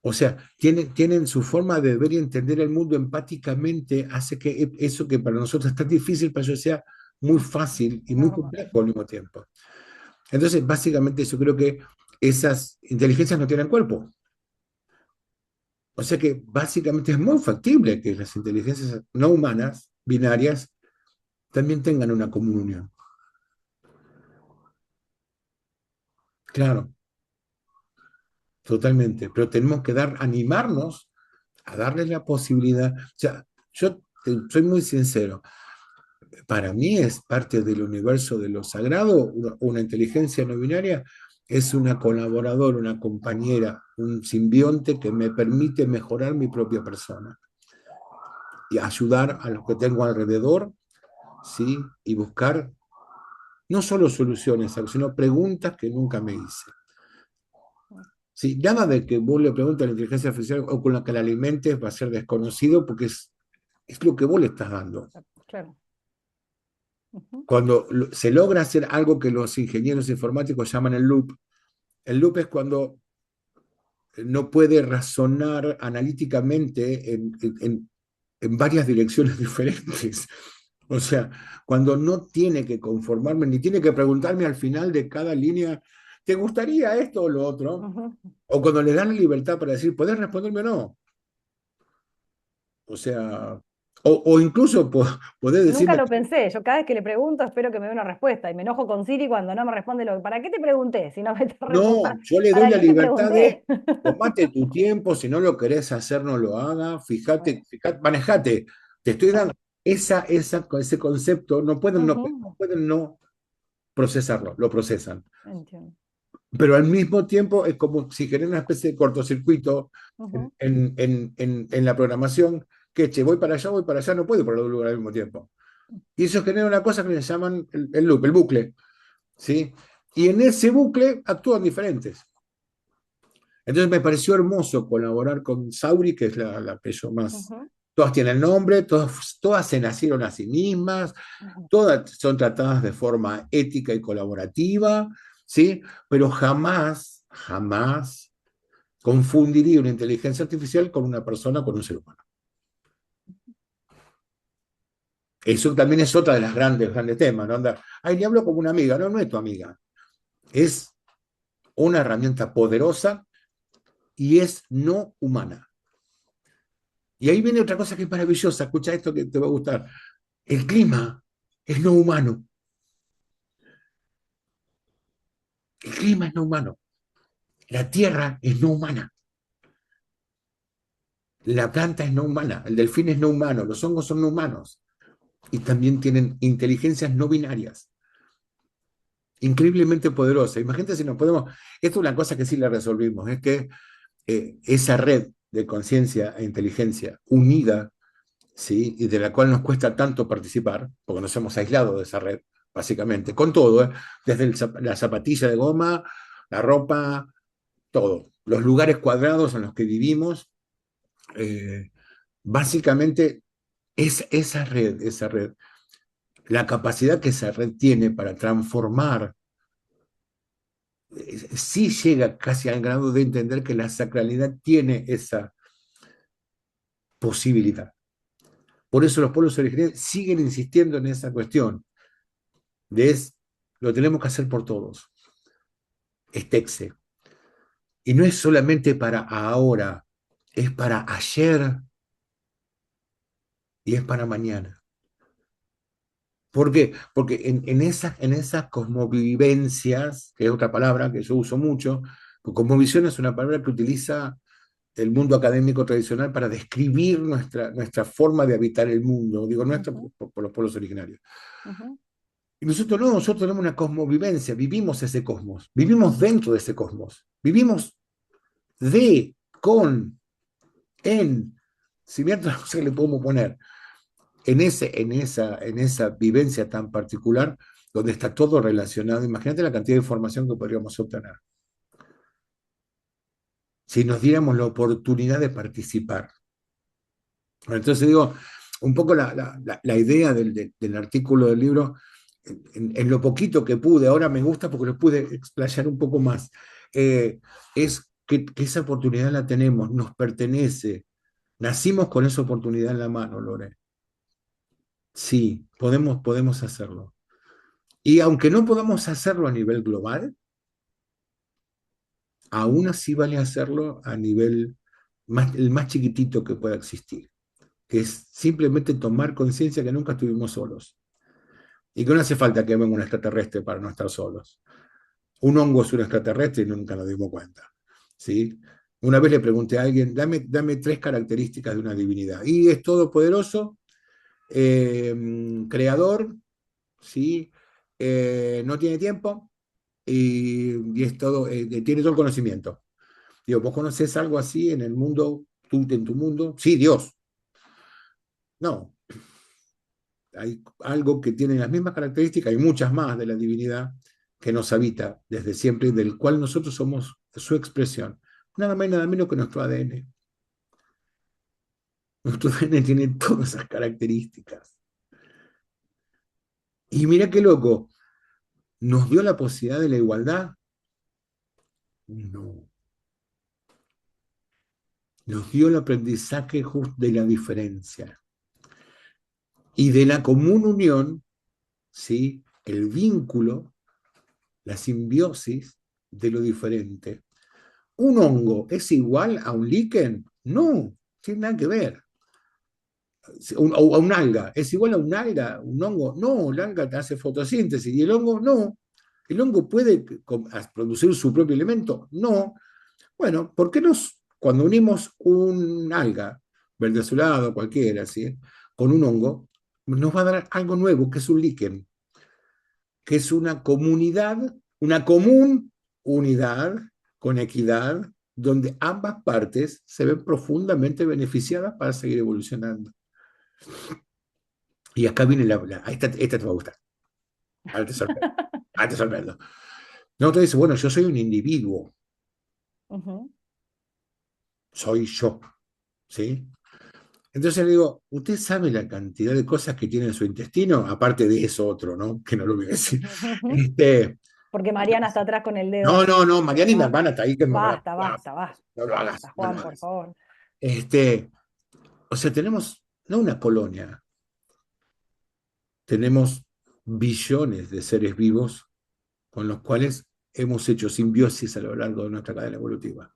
[SPEAKER 2] O sea, tienen su forma de ver y entender el mundo empáticamente, hace que eso que para nosotros es tan difícil, para ellos sea muy fácil y muy
[SPEAKER 1] Normal.
[SPEAKER 2] complejo al mismo tiempo. Entonces, básicamente yo creo que esas inteligencias no tienen cuerpo. O sea que básicamente es muy factible que las inteligencias no humanas, binarias, también tengan una común unión. Claro, totalmente. Pero tenemos que animarnos a darles la posibilidad. O sea, yo soy muy sincero. Para mí es parte del universo de lo sagrado. Una inteligencia no binaria es una colaboradora, una compañera, un simbionte que me permite mejorar mi propia persona y ayudar a los que tengo alrededor, ¿sí? Y buscar no solo soluciones, sino preguntas que nunca me hice. ¿Sí? Nada de que vos le preguntes a la inteligencia artificial o con la que la alimentes va a ser desconocido porque es lo que vos le estás dando.
[SPEAKER 1] Claro.
[SPEAKER 2] Cuando se logra hacer algo que los ingenieros informáticos llaman el loop es cuando no puede razonar analíticamente en varias direcciones diferentes. O sea, cuando no tiene que conformarme, ni tiene que preguntarme al final de cada línea, ¿te gustaría esto o lo otro? O cuando le dan la libertad para decir, ¿podés responderme o no? O sea, o incluso podés
[SPEAKER 1] Nunca
[SPEAKER 2] decirme,
[SPEAKER 1] lo pensé. Yo cada vez que le pregunto espero que me dé una respuesta. Y me enojo con Siri cuando no me responde lo que. ¿Para qué te pregunté? Si no me está
[SPEAKER 2] no,
[SPEAKER 1] respondiendo.
[SPEAKER 2] yo le doy
[SPEAKER 1] ¿Para
[SPEAKER 2] la
[SPEAKER 1] qué te
[SPEAKER 2] libertad de,
[SPEAKER 1] pregunté?
[SPEAKER 2] tomate tu tiempo, si no lo querés hacer, no lo hagas,
[SPEAKER 1] Bueno,
[SPEAKER 2] manejate. Te estoy dando
[SPEAKER 1] claro.
[SPEAKER 2] ese concepto,
[SPEAKER 1] Ujú.
[SPEAKER 2] pueden no procesarlo, lo procesan.
[SPEAKER 1] Entiendo.
[SPEAKER 2] Pero al mismo tiempo es como si genera una especie de cortocircuito
[SPEAKER 1] Ujú.
[SPEAKER 2] en la programación, que che, voy para allá, no puedo por los dos lugares al mismo tiempo. Y eso genera una cosa que le llaman el loop, el bucle, ¿sí? Y en ese bucle actúan diferentes. Entonces me pareció hermoso colaborar con Sauri, que es la que yo más...
[SPEAKER 1] Ujú.
[SPEAKER 2] Todas tienen nombre, todas se nacieron a sí mismas,
[SPEAKER 1] Ujú.
[SPEAKER 2] todas son tratadas de forma ética y colaborativa, ¿sí? Pero jamás, jamás confundiría una inteligencia artificial con una persona, con un ser humano. Eso también es otra de las grandes temas, ¿no? Ay, le hablo como una amiga, no, no es tu amiga. Es una herramienta poderosa y es no humana. Y ahí viene otra cosa que es maravillosa, escucha esto que te va a gustar. El clima es no humano. El clima es no humano. La tierra es no humana. La planta es no humana. El delfín es no humano. Los hongos son no humanos. Y también tienen inteligencias no binarias. Increíblemente poderosa. Imagínate si nos podemos... Esto es una cosa que sí la resolvimos. Es que esa red de conciencia e inteligencia unida, ¿sí? Y de la cual nos cuesta tanto participar, porque nos hemos aislado de esa red, básicamente, con todo, desde la zapatilla de goma, la ropa, todo. Los lugares cuadrados en los que vivimos, eh, básicamente es esa red, la capacidad que esa red tiene para transformar, sí llega casi al grado de entender que la sacralidad tiene esa posibilidad. Por eso los pueblos originarios siguen insistiendo en esa cuestión, lo tenemos que hacer por todos. Estexe. Y no es solamente para ahora, es para ayer y es para mañana. ¿Por qué? Porque en esas cosmovivencias, que es otra palabra que yo uso mucho, porque cosmovisión es una palabra que utiliza el mundo académico tradicional para describir nuestra forma de habitar el mundo, digo nuestra por los pueblos originarios.
[SPEAKER 1] Ujú.
[SPEAKER 2] Y nosotros no, nosotros tenemos una cosmovivencia, vivimos ese cosmos, vivimos dentro de ese cosmos, vivimos de, con, en, si bien no sé qué le podemos poner, en esa vivencia tan particular, donde está todo relacionado. Imagínate la cantidad de información que podríamos obtener si nos diéramos la oportunidad de participar. Entonces digo, un poco la idea del artículo del libro, en lo poquito que pude, ahora me gusta porque lo pude explayar un poco más, es que esa oportunidad la tenemos, nos pertenece, nacimos con esa oportunidad en la mano, Lore. Sí, podemos hacerlo. Y aunque no podamos hacerlo a nivel global, aún así vale hacerlo a nivel el más chiquitito que pueda existir, que es simplemente tomar conciencia que nunca estuvimos solos y que no hace falta que venga un extraterrestre para no estar solos. Un hongo es un extraterrestre y nunca nos dimos cuenta. ¿Sí? Una vez le pregunté a alguien, dame 3 características de una divinidad. Y es todopoderoso, creador, ¿sí? No tiene tiempo y es todo, tiene todo el conocimiento. Digo, ¿vos conocés algo así en el mundo, tú en tu mundo? Sí, Dios. No, hay algo que tiene las mismas características, hay muchas más de la divinidad que nos habita desde siempre y del cual nosotros somos su expresión. Nada más y nada menos que nuestro ADN. Nuestro ADN tiene todas esas características. Y mira qué loco, ¿nos dio la posibilidad de la igualdad? No. Nos dio el aprendizaje de la diferencia y de la común unión, ¿sí? El vínculo, la simbiosis de lo diferente. ¿Un hongo es igual a un líquen? No, tiene nada que ver. O a un alga, ¿es igual a un alga, un hongo? No, el alga te hace fotosíntesis y el hongo no. ¿El hongo puede producir su propio elemento? No. Bueno, ¿por qué cuando unimos un alga, verde azulado, cualquiera, ¿sí? Con un hongo, nos va a dar algo nuevo, que es un líquen, que es una comunidad, una común unidad con equidad, donde ambas partes se ven profundamente beneficiadas para seguir evolucionando. Y acá viene esta te va a gustar. Ahora te sorprendo. Ahora te sorprendo. No, te dice, bueno, yo soy un individuo,
[SPEAKER 1] Ujú.
[SPEAKER 2] soy yo, ¿sí? Entonces le digo, ¿usted sabe la cantidad de cosas que tiene en su intestino? Aparte de eso otro, ¿no? Que no lo voy a decir. Este,
[SPEAKER 1] Porque Mariana está atrás con el dedo
[SPEAKER 2] no,
[SPEAKER 1] así.
[SPEAKER 2] no, no, Mariana y mi
[SPEAKER 1] No,
[SPEAKER 2] hermana está ahí que me van a...
[SPEAKER 1] basta, basta, basta.
[SPEAKER 2] No lo
[SPEAKER 1] Basta,
[SPEAKER 2] hagas, no lo
[SPEAKER 1] Juan, por
[SPEAKER 2] hagas.
[SPEAKER 1] favor.
[SPEAKER 2] Este, o sea, tenemos, no una colonia, tenemos billones de seres vivos con los cuales hemos hecho simbiosis a lo largo de nuestra cadena evolutiva.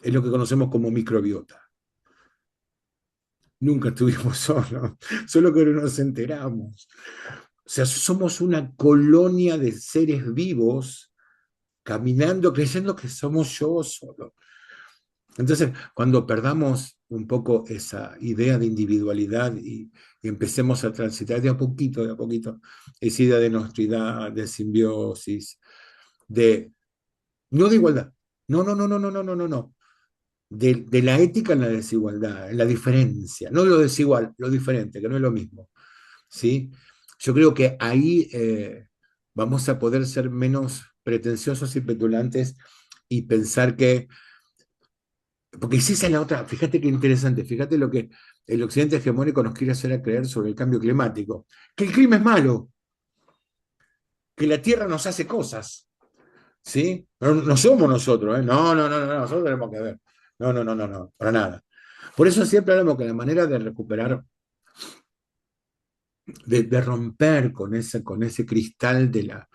[SPEAKER 2] Es lo que conocemos como microbiota. Nunca estuvimos solos, solo que no nos enteramos. O sea, somos una colonia de seres vivos caminando, creyendo que somos yo solo. Entonces, cuando perdamos un poco esa idea de individualidad y empecemos a transitar de a poquito, esa idea de nuestridad, de simbiosis, de no de igualdad, no, no, no, no, no, no, no, no, no, de la ética en la desigualdad, en la diferencia, no lo desigual, lo diferente, que no es lo mismo, ¿sí? Yo creo que ahí vamos a poder ser menos pretenciosos y petulantes y pensar que, porque si esa es la otra, fíjate qué interesante, fíjate lo que el occidente hegemónico nos quiere hacer a creer sobre el cambio climático, que el clima es malo, que la Tierra nos hace cosas, ¿sí? No somos nosotros, ¿eh? No, no, no, no, no, nosotros tenemos que ver. No, no, no, no, no, para nada. Por eso siempre hablamos que la manera de recuperar, de romper con ese cristal de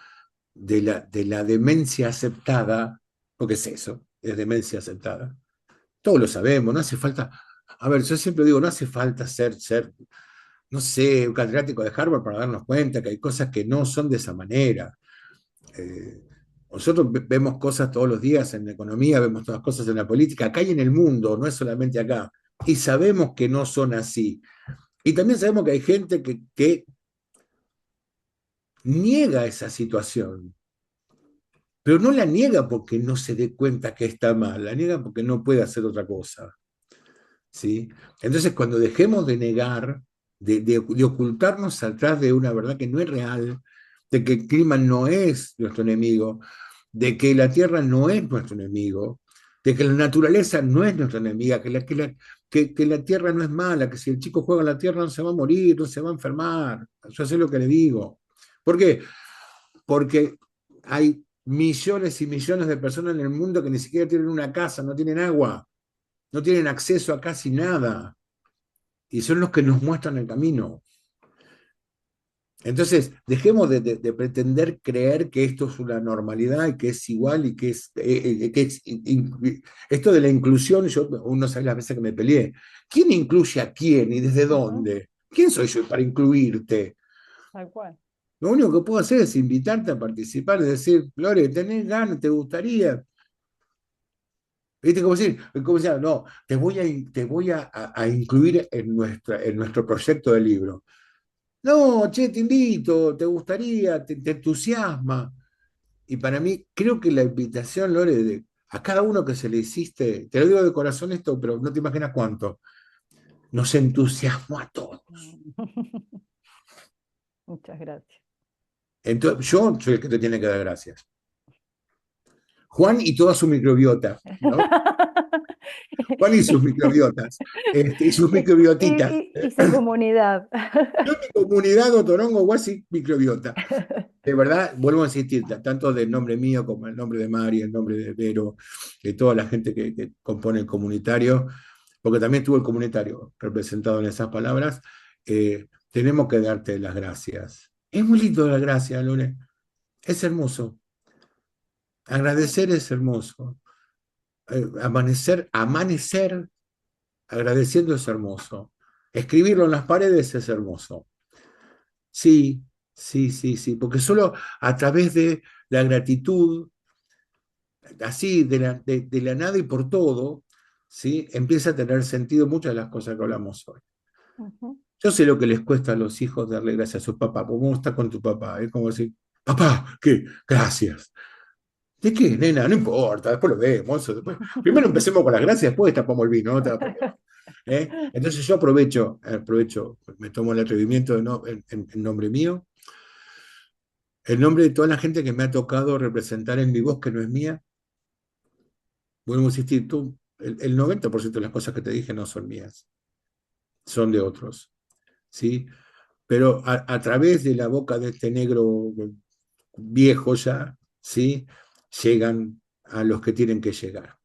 [SPEAKER 2] la demencia aceptada, porque es eso, es demencia aceptada. Todos lo sabemos, no hace falta. A ver, yo siempre digo, no hace falta ser, no sé, un catedrático de Harvard para darnos cuenta que hay cosas que no son de esa manera. Eh, Nosotros vemos cosas todos los días en la economía, vemos todas las cosas en la política, acá y en el mundo, no es solamente acá. Y sabemos que no son así. Y también sabemos que hay gente que niega esa situación, pero no la niega porque no se dé cuenta que está mal, la niega porque no puede hacer otra cosa. ¿Sí? Entonces, cuando dejemos de negar, de ocultarnos atrás de una verdad que no es real, de que el clima no es nuestro enemigo, de que la tierra no es nuestro enemigo, de que la naturaleza no es nuestra enemiga, que la tierra no es mala, que si el chico juega en la tierra no se va a morir, no se va a enfermar. Yo sé lo que le digo. ¿Por qué? Porque hay millones y millones de personas en el mundo que ni siquiera tienen una casa, no tienen agua, no tienen acceso a casi nada, y son los que nos muestran el camino. Entonces, dejemos de pretender creer que esto es una normalidad y que es igual y esto de la inclusión, uno sabe las veces que me peleé. ¿Quién incluye a quién y desde dónde? ¿Quién soy yo para incluirte?
[SPEAKER 1] Tal cual.
[SPEAKER 2] Lo único que puedo hacer es invitarte a participar, es decir, Lore, ¿tenés ganas? ¿Te gustaría? ¿Viste? Como decir, no, te voy a incluir en nuestro proyecto de libro. No, che, te invito, te gustaría, te entusiasma. Y para mí, creo que la invitación, Lore, a cada uno que se le hiciste, te lo digo de corazón esto, pero no te imaginas cuánto, nos entusiasmó a todos.
[SPEAKER 1] Muchas gracias.
[SPEAKER 2] Entonces, yo soy el que te tiene que dar gracias. Juan y toda su microbiota, ¿no? Juan y sus microbiotas, y sus microbiotitas.
[SPEAKER 1] Y su comunidad.
[SPEAKER 2] Yo, mi comunidad Otorongo Guasi microbiota. De verdad, vuelvo a insistir, tanto del nombre mío como el nombre de Mari, el nombre de Vero, de toda la gente que compone el comunitario, porque también estuvo el comunitario representado en esas palabras, tenemos que darte las gracias. Es muy lindo dar gracias, Lore. Es hermoso. Agradecer es hermoso. Amanecer agradeciendo es hermoso. Escribirlo en las paredes es hermoso. Sí, sí, porque solo a través de la gratitud, así de la nada y por todo, ¿sí? Empieza a tener sentido muchas de las cosas que hablamos hoy. Yo sé lo que les cuesta a los hijos darle gracias a sus papás. ¿Cómo estás con tu papá? Es como decir, papá, ¿qué? Gracias. ¿De qué, nena? No importa, después lo vemos. Después. Primero empecemos con las gracias, después tapamos el vino, no te da problema. Entonces yo aprovecho, me tomo el atrevimiento en nombre mío, el nombre de toda la gente que me ha tocado representar en mi voz, que no es mía. Vuelvo a insistir, el 90% de las cosas que te dije no son mías, son de otros, ¿sí? Pero a través de la boca de este negro viejo ya, ¿sí? Llegan a los que tienen que llegar.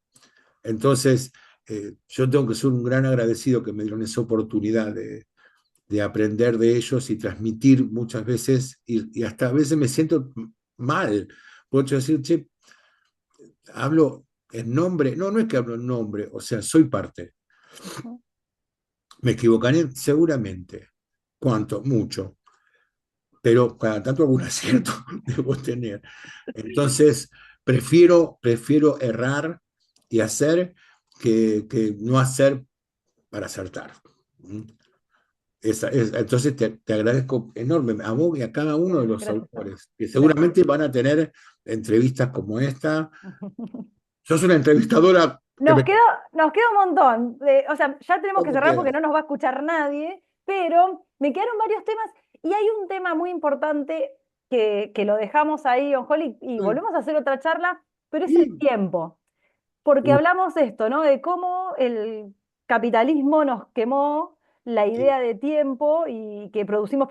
[SPEAKER 2] Entonces, yo tengo que ser un gran agradecido que me dieron esa oportunidad de aprender de ellos y transmitir muchas veces, y hasta a veces me siento mal, puedo decir, che, hablo en nombre, no es que hablo en nombre, o sea, soy parte. Me equivocaré seguramente. ¿Cuánto? Mucho. Pero cada tanto algún acierto debo tener. Entonces, prefiero errar y hacer que no hacer para acertar. Entonces te agradezco enorme a vos y a cada uno de los
[SPEAKER 1] Gracias.
[SPEAKER 2] autores, que seguramente van a tener entrevistas como esta. Sos una entrevistadora.
[SPEAKER 1] Nos queda un montón. O sea, ya tenemos que cerrar
[SPEAKER 2] Queda.
[SPEAKER 1] porque no nos va a escuchar nadie, pero me quedaron varios temas y hay un tema muy importante que lo dejamos ahí, Holly, y volvemos a hacer otra charla, pero es el tiempo. Porque hablamos de esto, ¿no? De cómo el capitalismo nos quemó la idea de tiempo y que producimos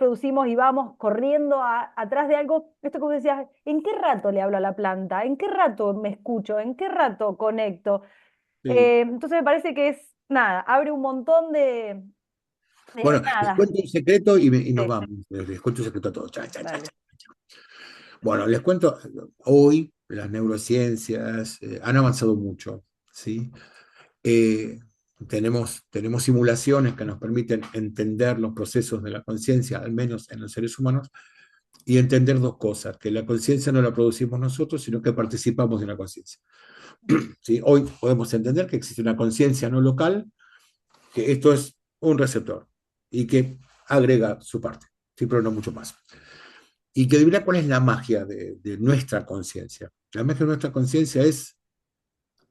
[SPEAKER 1] y vamos corriendo atrás de algo. Esto como decías, ¿en qué rato le hablo a la planta? ¿En qué rato me escucho? ¿En qué rato conecto?
[SPEAKER 2] Sí.
[SPEAKER 1] Entonces me parece que es, nada, abre un montón de
[SPEAKER 2] Bueno, les
[SPEAKER 1] nada.
[SPEAKER 2] cuento un secreto y nos
[SPEAKER 1] Sí,
[SPEAKER 2] vamos. Les cuento un secreto a todos. Cha, cha, cha,
[SPEAKER 1] dale.
[SPEAKER 2] cha. Bueno, les cuento, hoy las neurociencias han avanzado mucho, ¿sí? Eh, tenemos simulaciones que nos permiten entender los procesos de la conciencia, al menos en los seres humanos, y entender dos cosas, que la conciencia no la producimos nosotros, sino que participamos de la conciencia. ¿Sí? Hoy podemos entender que existe una conciencia no local, que esto es un receptor y que agrega su parte, ¿sí? Pero no mucho más. Y que adivina cuál es la magia de nuestra conciencia. La magia de nuestra conciencia es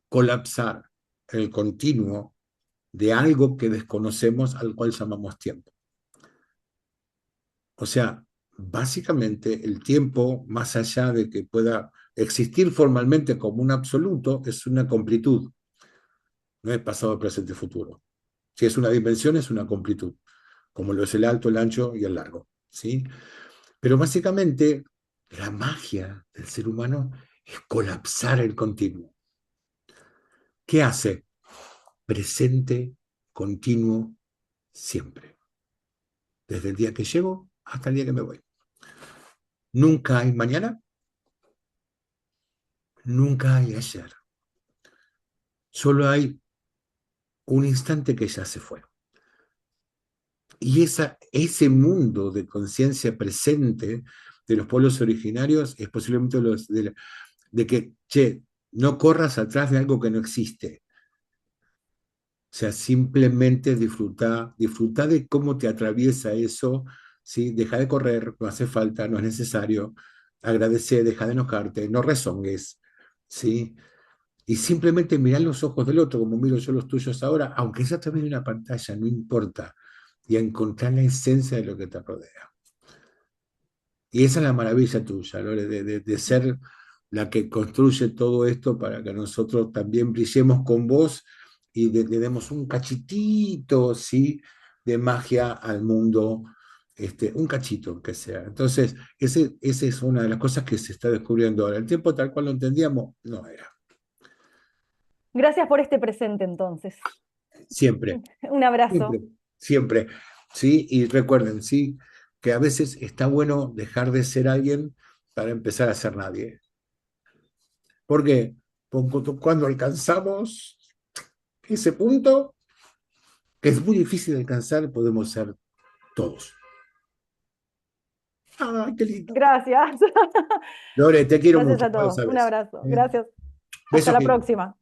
[SPEAKER 2] colapsar el continuo de algo que desconocemos al cual llamamos tiempo. O sea, básicamente el tiempo, más allá de que pueda existir formalmente como un absoluto, es una completud, no es pasado, presente, futuro. Si es una dimensión, es una completud, como lo es el alto, el ancho y el largo, ¿sí? Pero básicamente la magia del ser humano es colapsar el continuo. ¿Qué hace? Presente, continuo, siempre. Desde el día que llego hasta el día que me voy. Nunca hay mañana, nunca hay ayer. Solo hay un instante que ya se fue. Y ese mundo de conciencia presente de los pueblos originarios es posiblemente de que, che, no corras atrás de algo que no existe. O sea, simplemente disfruta de cómo te atraviesa eso, ¿sí? Deja de correr, no hace falta, no es necesario. Agradece, deja de enojarte, no rezongues, ¿sí? Y simplemente mirar los ojos del otro, como miro yo los tuyos ahora, aunque sea también una pantalla, no importa. Y a encontrar la esencia de lo que te rodea. Y esa es la maravilla tuya, Lore, de ser la que construye todo esto para que nosotros también brillemos con vos y le demos un cachitito, ¿sí? De magia al mundo, un cachito que sea. Entonces, esa es una de las cosas que se está descubriendo ahora. El tiempo tal cual lo entendíamos, no era.
[SPEAKER 1] Gracias por este presente entonces.
[SPEAKER 2] Siempre,
[SPEAKER 1] Un abrazo.
[SPEAKER 2] siempre, siempre. ¿Sí? Y recuerden, ¿sí? Que a veces está bueno dejar de ser alguien para empezar a ser nadie. ¿Por qué? Porque cuando alcanzamos ese punto, que es muy difícil de alcanzar, podemos ser todos. ¡Ay, qué lindo!
[SPEAKER 1] Gracias.
[SPEAKER 2] Lore, te quiero
[SPEAKER 1] Gracias
[SPEAKER 2] mucho,
[SPEAKER 1] a
[SPEAKER 2] ya lo
[SPEAKER 1] todos. Un
[SPEAKER 2] sabes.
[SPEAKER 1] abrazo. Gracias. Hasta
[SPEAKER 2] Besos
[SPEAKER 1] la
[SPEAKER 2] gigantes.
[SPEAKER 1] próxima.